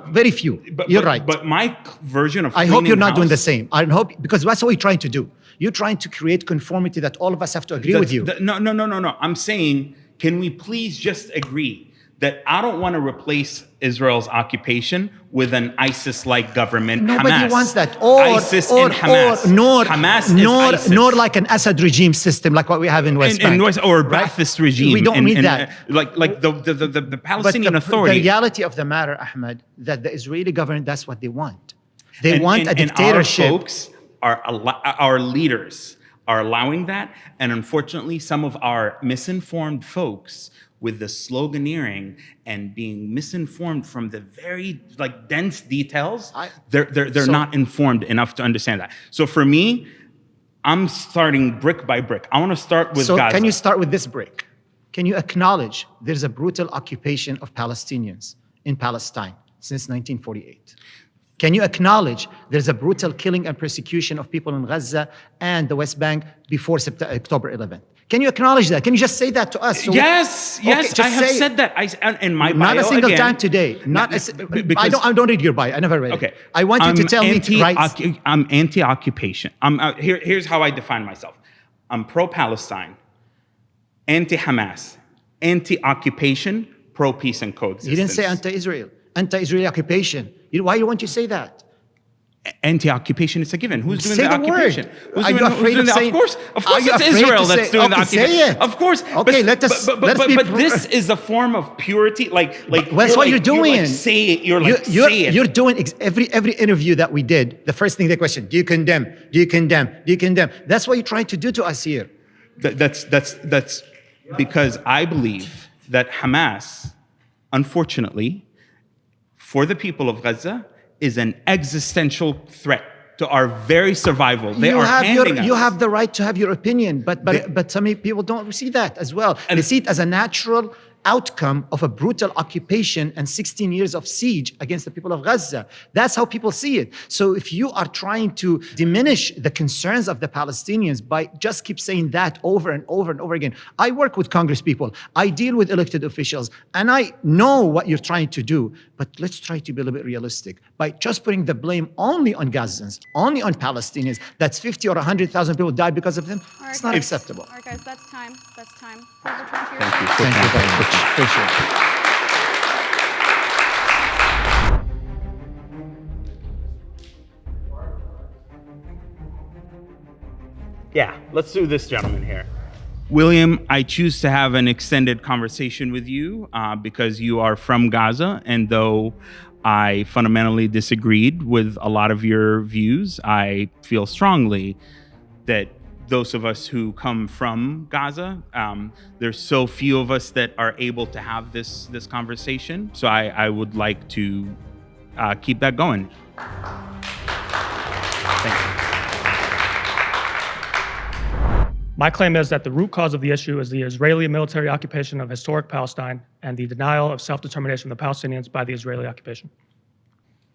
very few. You're right. But my version of I hope you're not doing the house- same. I hope, because that's what we're trying to do. You're trying to create conformity that all of us have to agree with you. No. I'm saying, can we please just agree that I don't want to replace Israel's occupation with an ISIS-like government, Nobody Hamas. wants that. ISIS and Hamas. Hamas is ISIS. nor like an Assad regime system like what we have in West Bank. Or Ba'athist regime. We don't need that. Like the Palestinian But Authority. the reality of the matter, Ahmed, that the Israeli government, that's what they want. They want a dictatorship. And our folks, our leaders are allowing that. And unfortunately, some of our misinformed folks with the sloganeering and being misinformed from the very dense details, they're not informed enough to understand that. So for me, I'm starting brick by brick. I want to start with Gaza. Can you start with this brick? Can you acknowledge there's a brutal occupation of Palestinians in Palestine since 1948? Can you acknowledge there's a brutal killing and persecution of people in Gaza and the West Bank before October 11th? Can you acknowledge that? Can you just say that to us? Yes, I have said that. In my bio, not a single again, time today. I don't read your bio. I never read it. I want you to tell me rights. I'm anti-occupation. Here's how I define myself. I'm pro-Palestine, anti-Hamas, anti-occupation, pro-peace and coexistence. You didn't say anti-Israel. Anti-Israeli occupation. Why won't you say that? Anti-occupation is a given. Who's doing say the occupation? Are you afraid of saying? Of course, it's Israel that's doing the occupation. Say it. Of course. Okay, let's be. But this is a form of purity. That's what you're doing. Say it. Say it. You're doing every interview that we did. The first thing they question: Do you condemn? Do you condemn? Do you condemn? That's what you're trying to do to us here. That's because I believe that Hamas, unfortunately, for the people of Gaza is an existential threat to our very survival. They are handing us. You have the right to have your opinion, but some people don't see that as well. They see it as a natural outcome of a brutal occupation and 16 years of siege against the people of Gaza. That's how people see it. So if you are trying to diminish the concerns of the Palestinians by just keep saying that over and over and over again. I work with Congress people. I deal with elected officials, and I know what you're trying to do, but let's try to be a little bit realistic. By just putting the blame only on Gazans, only on Palestinians, that's 50 or 100,000 people died because of them, it's not acceptable. All right, guys, that's time. That's time. Please return to your Thank you. seats. Thank you very much. Appreciate it. Yeah, let's do this gentleman here. William, I choose to have an extended conversation with you because you are from Gaza, and though I fundamentally disagreed with a lot of your views, I feel strongly that those of us who come from Gaza, there's so few of us that are able to have this conversation. So I would like to keep that going. Thank you. My claim is that the root cause of the issue is the Israeli military occupation of historic Palestine and the denial of self-determination of the Palestinians by the Israeli occupation.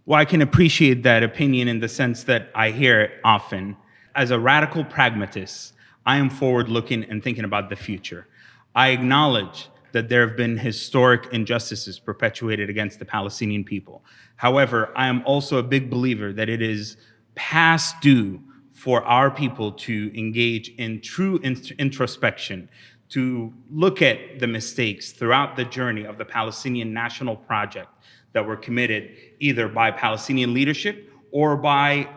Well, I can appreciate that opinion in the sense that I hear it often. As a radical pragmatist, I am forward-looking and thinking about the future. I acknowledge that there have been historic injustices perpetuated against the Palestinian people. However, I am also a big believer that it is past due for our people to engage in true introspection, to look at the mistakes throughout the journey of the Palestinian national project that were committed either by Palestinian leadership or by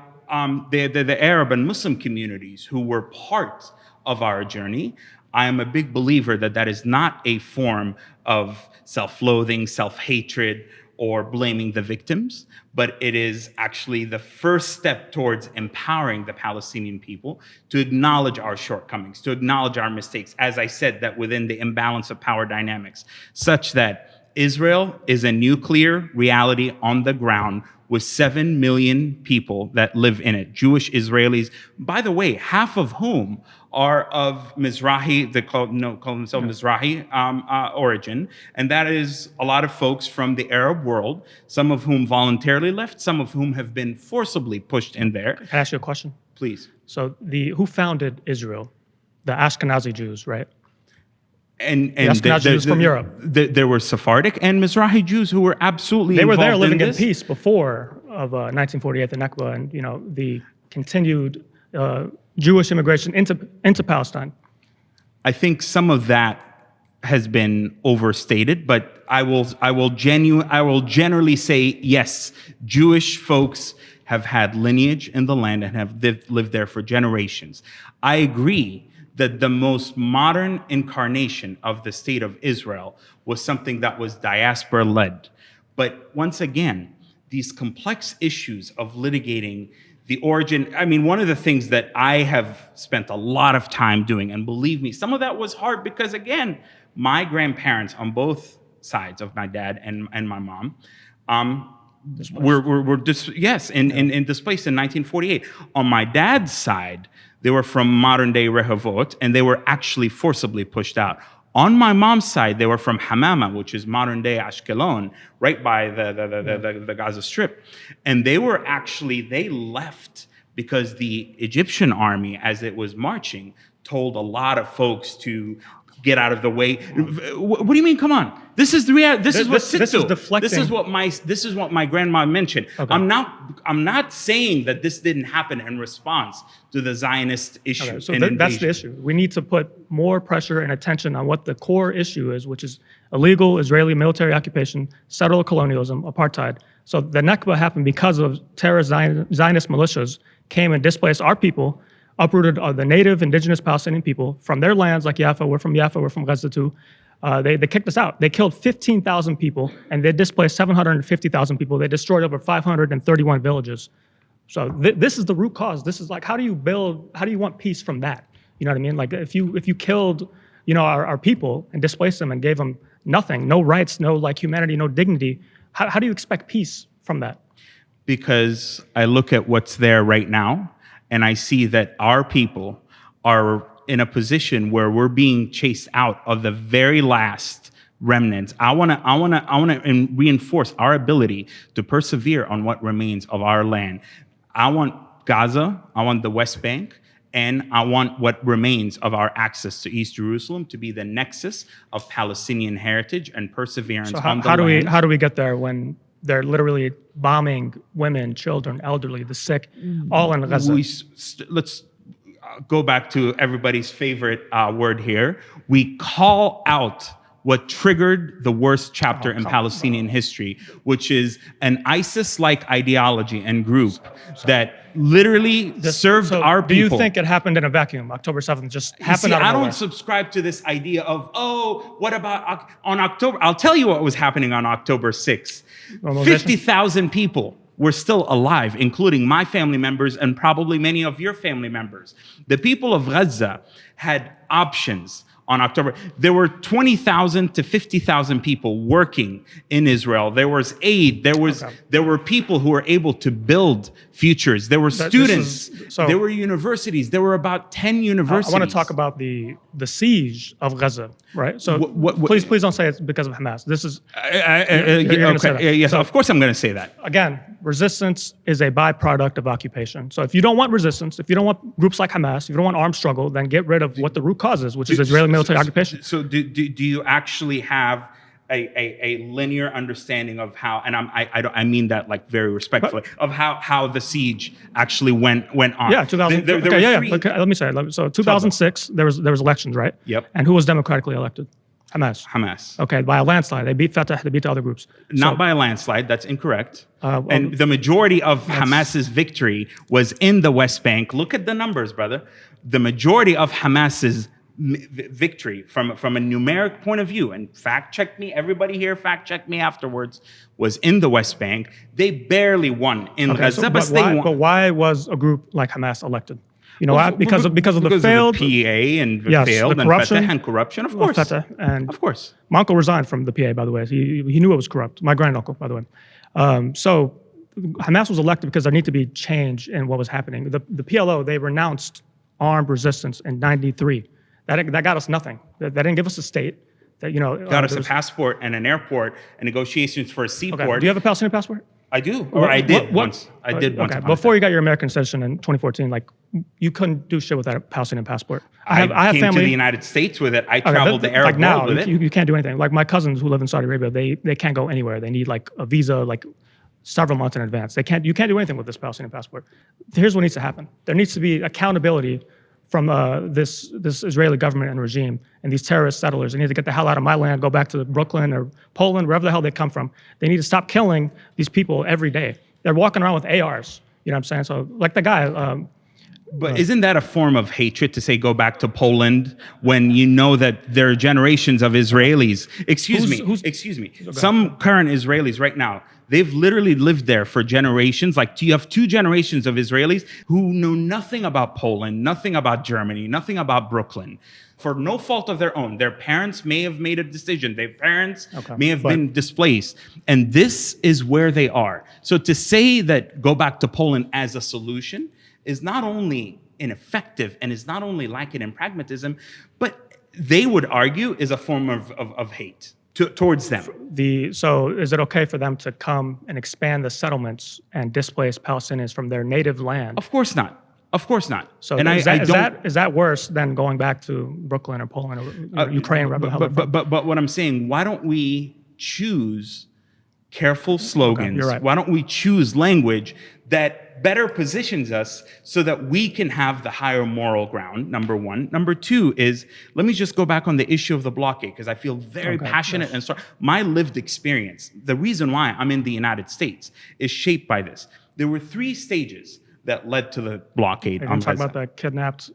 the Arab and Muslim communities who were part of our journey. I am a big believer that that is not a form of self-loathing, self-hatred, or blaming the victims, but it is actually the first step towards empowering the Palestinian people to acknowledge our shortcomings, to acknowledge our mistakes, as I said, that within the imbalance of power dynamics, such that Israel is a nuclear reality on the ground with 7 million people that live in it, Jewish Israelis, by the way, half of whom are of Mizrahi, they call themselves Mizrahi origin, and that is a lot of folks from the Arab world, some of whom voluntarily left, some of whom have been forcibly pushed in there. Can I ask you a question? Please. So who founded Israel? The Ashkenazi Jews, right? And the Ashkenazi Jews from Europe. There were Sephardic and Mizrahi Jews who were absolutely They were there involved living in this. peace before of 1948, the Nakba, and the continued Jewish immigration into Palestine. I think some of that has been overstated, but I will generally say yes. Jewish folks have had lineage in the land and have lived there for generations. I agree that the most modern incarnation of the state of Israel was something that was diaspora-led. But once again, these complex issues of litigating the origin, I mean, one of the things that I have spent a lot of time doing, and believe me, some of that was hard because, again, my grandparents on both sides of my dad and my mom were displaced in 1948. On my dad's side, they were from modern-day Rehovot, and they were actually forcibly pushed out. On my mom's side, they were from Hamama, which is modern-day Ashkelon, right by the Gaza Strip. And they left because the Egyptian army, as it was marching, told a lot of folks to get out of the way. What do you mean? Come on! This is the reality. This is deflecting. This is what my grandma mentioned. Okay. I'm not saying that this didn't happen in response to the Zionist issue. Okay, so that's the issue. We need to put more pressure and attention on what the core issue is, which is illegal Israeli military occupation, settler colonialism, apartheid. So the Nakba happened because of terrorist Zionist militias came and displaced our people, uprooted the native indigenous Palestinian people from their lands, like Yafa. We're from Yafa, we're from Gaza too. They kicked us out. They killed 15,000 people and they displaced 750,000 people. They destroyed over 531 villages. So this is the root cause. This is like, how do you want peace from that? You know what I mean? Like if you killed, our people and displaced them and gave them nothing, no rights, no like humanity, no dignity, How do you expect peace from that? Because I look at what's there right now and I see that our people are in a position where we're being chased out of the very last remnants. I want to reinforce our ability to persevere on what remains of our land. I want Gaza, I want the West Bank, and I want what remains of our access to East Jerusalem to be the nexus of Palestinian heritage and perseverance So on the how land. do we get there when they're literally bombing women, children, elderly, the sick, all in Gaza? Let's go back to everybody's favorite word here. We call out what triggered the worst chapter in Palestinian history, which is an ISIS-like ideology and group that literally served our people. Do you think it happened in a vacuum? October 7th just happened out of I nowhere? don't subscribe to this idea of, oh, what about on October? I'll tell you what was happening on October 6th. 50,000 people were still alive, including my family members and probably many of your family members. The people of Gaza had options on October. There were 20,000 to 50,000 people working in Israel. There was aid. There were people who were able to build futures. There were students. There were universities. There were about 10 universities. I want to talk about the siege of Gaza, right? So please don't say it's because of Hamas. This is you're gonna say that. Yes, So, of course I'm going to say that. again, resistance is a byproduct of occupation. So if you don't want resistance, if you don't want groups like Hamas, if you don't want armed struggle, then get rid of what the root cause is, which is Israeli military occupation. So do you actually have a linear understanding of how, and I mean that like very respectfully, of how the siege actually went on? Yeah, 2000. There okay, were yeah, three- yeah. Okay, let me say. So 2006, there was elections, right? Yep. And who was democratically elected? Hamas. Okay, by a landslide. They beat Fatah. They beat the other groups. Not by a landslide. That's incorrect. Well, and the majority of Hamas's victory was in the West Bank. Look at the numbers, brother. The majority of Hamas's victory from a numeric point of view, and fact check me, everybody here fact check me afterwards, was in the West Bank. They barely won in Gaza, but they won. But why was a group like Hamas elected? You know why? Because of the failed PA and yes, failed the and corruption, Fatah and corruption, of course. Fatah and of course. My uncle resigned from the PA, by the way. He knew it was corrupt. My granduncle, by the way. So Hamas was elected because there needed to be change in what was happening. The PLO, they renounced armed resistance in '93. That got us nothing. That didn't give us a state. That Got us a passport and an airport and negotiations for a seaport. Okay. Do you have a Palestinian passport? I do, or I did once. I did once. Okay. Before you got your American citizen in 2014, like you couldn't do shit without a Palestinian passport. I have came family to the United States with it. I traveled the Arab like now, world with it. You can't do anything. Like my cousins who live in Saudi Arabia, they can't go anywhere. They need like a visa, like several months in advance. You can't do anything with this Palestinian passport. Here's what needs to happen. There needs to be accountability from this Israeli government and regime and these terrorist settlers. They need to get the hell out of my land, go back to Brooklyn or Poland, wherever the hell they come from. They need to stop killing these people every day. They're walking around with ARs. You know what I'm saying? So like the guy. But isn't that a form of hatred to say go back to Poland when you know that there are generations of Israelis? Excuse me. Some current Israelis right now, they've literally lived there for generations. Like you have 2 generations of Israelis who know nothing about Poland, nothing about Germany, nothing about Brooklyn. For no fault of their own. Their parents may have made a decision. Their parents may have been displaced. And this is where they are. So to say that go back to Poland as a solution is not only ineffective and is not only lacking in pragmatism, but they would argue is a form of hate towards them. So is it okay for them to come and expand the settlements and displace Palestinians from their native land? Of course not. Of course not. So and is that worse than going back to Brooklyn or Poland or Ukraine, wherever the hell they're from? But what I'm saying, why don't we choose careful slogans? you're right. Why don't we choose language that better positions us so that we can have the higher moral ground, number one. Number two is, let me just go back on the issue of the blockade, because I feel very passionate and strong. My lived experience, the reason why I'm in the United States is shaped by this. There were 3 stages that led to the blockade. Are you talking about the kidnapped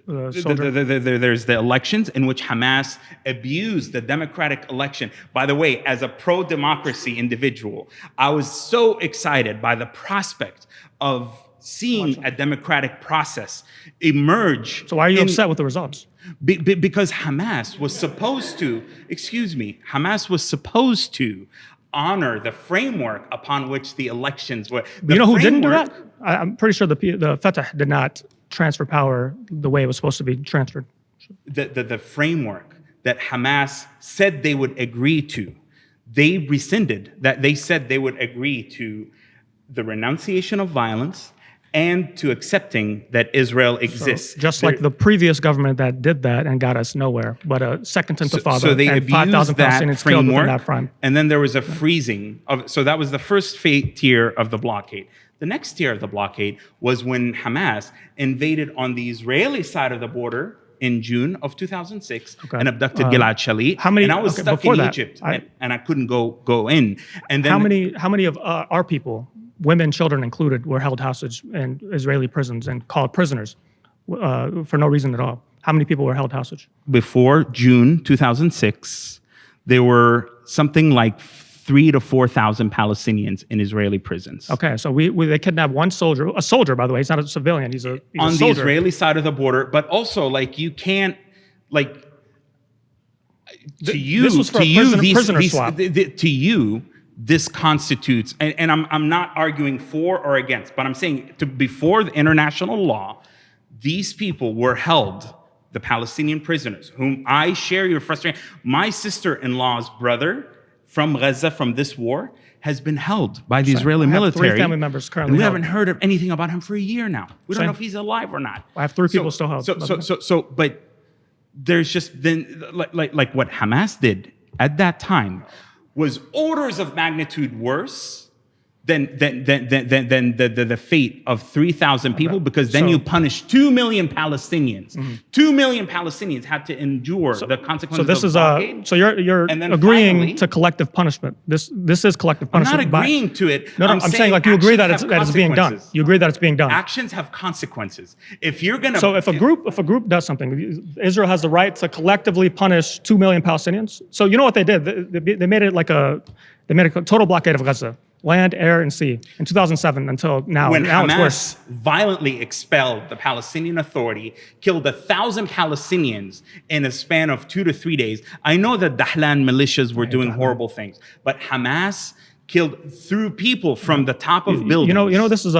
soldier? There's the elections in which Hamas abused the democratic election. By the way, as a pro-democracy individual, I was so excited by the prospect of seeing a democratic process emerge. So why are you upset with the results? Because Hamas was supposed to, Hamas was supposed to honor the framework upon which the elections were. You know who didn't do that? I'm pretty sure the Fatah did not transfer power the way it was supposed to be transferred. The framework that Hamas said they would agree to, they rescinded that. They said they would agree to the renunciation of violence and to accepting that Israel exists. So, just like the previous government that did that and got us nowhere, but a second intifada So they and abused 5,000 that Palestinians killed within framework, that front. and then there was a freezing of. So that was the first tier of the blockade. The next tier of the blockade was when Hamas invaded on the Israeli side of the border in June of 2006 and abducted Gilad Shalit. How many? And I was okay, stuck before in that, Egypt, and I couldn't go in. And then how many of our people, women, children included, were held hostage in Israeli prisons and called prisoners for no reason at all? How many people were held hostage? before June 2006, there were something like 3,000 to 4,000 Palestinians in Israeli prisons. Okay, so they kidnapped one soldier, a soldier, by the way. He's not a civilian. He's a On the soldier. Israeli side of the border, but also like you can't like to you this was for to a you prisoner swap. to you this constitutes and I'm not arguing for or against, but I'm saying before the international law, these people were held, the Palestinian prisoners, whom I share your frustration. My sister-in-law's brother from Gaza, from this war, has been held by the Israeli I have military. 3 family members currently and we held. haven't heard of anything about him for a year now. We don't Same. know if he's alive or not. I have 3 people still held. But there's just been like what Hamas did at that time was orders of magnitude worse than the fate of 3,000 people, because then you punish 2 million Palestinians. 2 million Palestinians had to endure the consequences. So this of is blockade. so you're And then agreeing finally- to collective punishment. This is collective I'm punishment. not agreeing to it. No, I'm saying like you agree that actions it's have being done. consequences. You agree that it's being done. Actions have consequences. If you're gonna So if a group does something, Israel has the right to collectively punish 2 million Palestinians. So you know what they did? They made it they made a total blockade of Gaza, land, air, and sea, in 2007 until now. when Now it's worse. Hamas violently expelled the Palestinian Authority, killed 1,000 Palestinians in a span of 2 to 3 days. I know that Dahlan militias were doing horrible things, but Hamas threw people from the top of buildings. You know, this is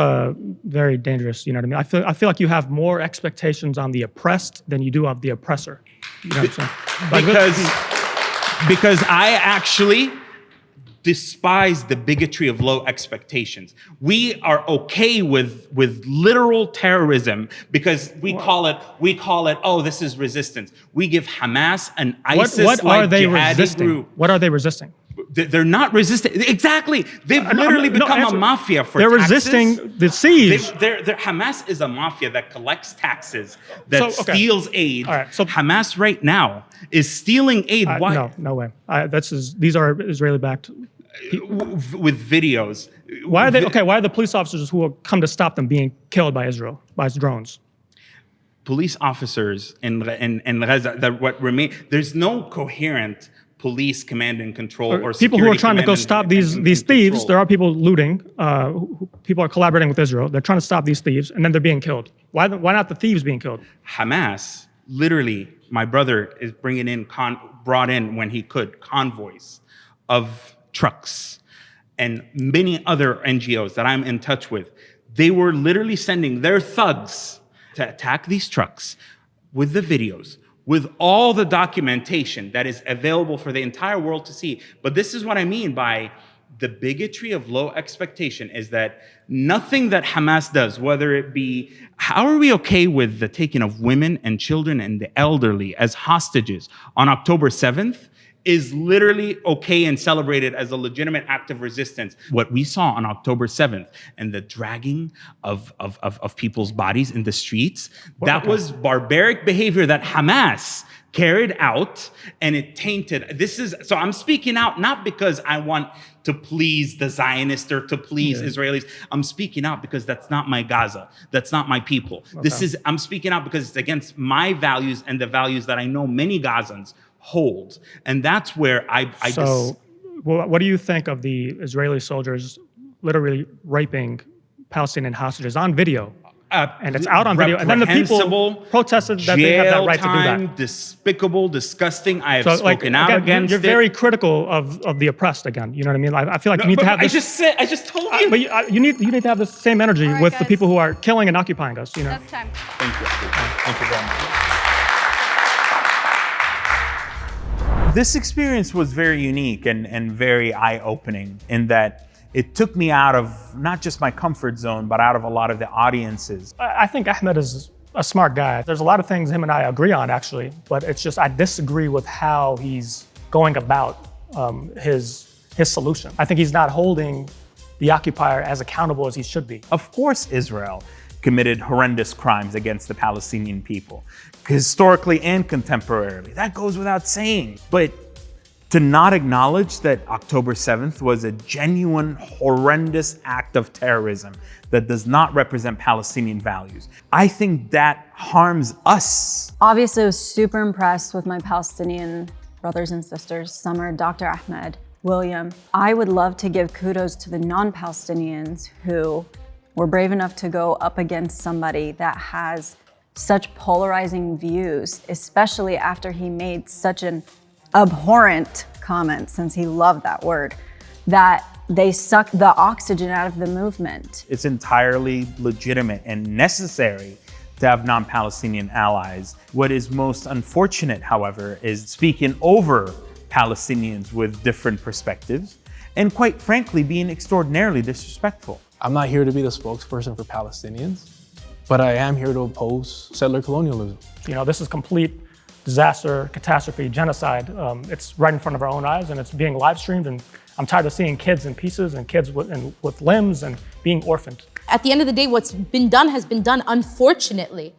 very dangerous. You know what I mean? I feel like you have more expectations on the oppressed than you do of the oppressor. You know what I'm saying? Because I actually despise the bigotry of low expectations. We are okay with literal terrorism because we call it, oh, this is resistance. We give Hamas an ISIS-like what are they jihadi resisting? group. What are they resisting? They're not resisting. Exactly. They've literally become a mafia for They're taxes. resisting the siege. Hamas is a mafia that collects taxes, that So, okay. steals aid. All right, so- Hamas right now is stealing aid. Why? No way. These are Israeli-backed. With videos. Why are they okay? Why are the police officers who will come to stop them being killed by Israel by its drones? Police officers in Gaza, there's no coherent police command and control or people who are security trying to go command stop and these thieves. control. There are people looting. People are collaborating with Israel. They're trying to stop these thieves, and then they're being killed. Why not the thieves being killed? Hamas, literally, my brother is brought in when he could convoys of trucks and many other NGOs that I'm in touch with. They were literally sending their thugs to attack these trucks with the videos, with all the documentation that is available for the entire world to see. But this is what I mean by the bigotry of low expectation, is that nothing that Hamas does, whether it be, how are we okay with the taking of women and children and the elderly as hostages on October 7th? Is literally okay and celebrated as a legitimate act of resistance. What we saw on October 7th and the dragging of people's bodies in the streets, that was barbaric behavior that Hamas carried out, and it tainted. So I'm speaking out not because I want to please the Zionists or to please Israelis. I'm speaking out because that's not my Gaza. That's not my people. I'm speaking out because it's against my values and the values that I know many Gazans hold. And that's where what do you think of the Israeli soldiers literally raping Palestinian hostages on video? and it's out on video. And then the people reprehensible, protested that they have that right to do jail that. time, despicable, disgusting. I have So, spoken out again, against you're it. very critical of the oppressed again. You know what I mean? I feel like you need to have this. I just told you. But you need to have the same energy right, with the guys. people who are killing and occupying us. You know. That's time. Thank you. Thank you very much. This experience was very unique and very eye-opening in that it took me out of not just my comfort zone, but out of a lot of the audiences. I think Ahmed is a smart guy. There's a lot of things him and I agree on, actually, but it's just I disagree with how he's going about his solution. I think he's not holding the occupier as accountable as he should be. Of course, Israel committed horrendous crimes against the Palestinian people, historically and contemporarily. That goes without saying. But to not acknowledge that October 7th was a genuine, horrendous act of terrorism that does not represent Palestinian values, I think that harms us. Obviously, I was super impressed with my Palestinian brothers and sisters, Summer, Dr. Ahmed, William. I would love to give kudos to the non-Palestinians who were brave enough to go up against somebody that has such polarizing views, especially after he made such an abhorrent comment, since he loved that word, that they suck the oxygen out of the movement. It's entirely legitimate and necessary to have non-Palestinian allies. What is most unfortunate, however, is speaking over Palestinians with different perspectives and, quite frankly, being extraordinarily disrespectful. I'm not here to be the spokesperson for Palestinians, but I am here to oppose settler colonialism. You know, this is complete disaster, catastrophe, genocide. It's right in front of our own eyes, and it's being live streamed. And I'm tired of seeing kids in pieces and kids with limbs and being orphaned. At the end of the day, what's been done has been done, unfortunately.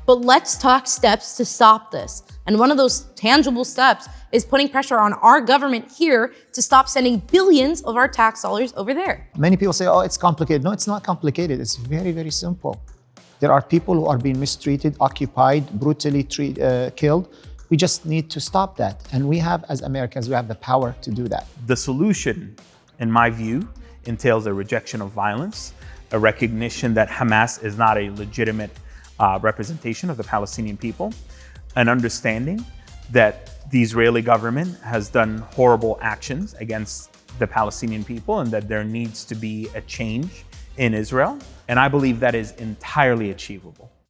But let's talk steps to stop this. And one of those tangible steps is putting pressure on our government here to stop sending billions of our tax dollars over there. Many people say, oh, it's complicated. No, it's not complicated. It's very, very simple. There are people who are being mistreated, occupied, brutally killed. We just need to stop that. And we have, as Americans, we have the power to do that. The solution, in my view, entails a rejection of violence, a recognition that Hamas is not a legitimate representation of the Palestinian people, an understanding that the Israeli government has done horrible actions against the Palestinian people and that there needs to be a change in Israel. And I believe that is entirely achievable.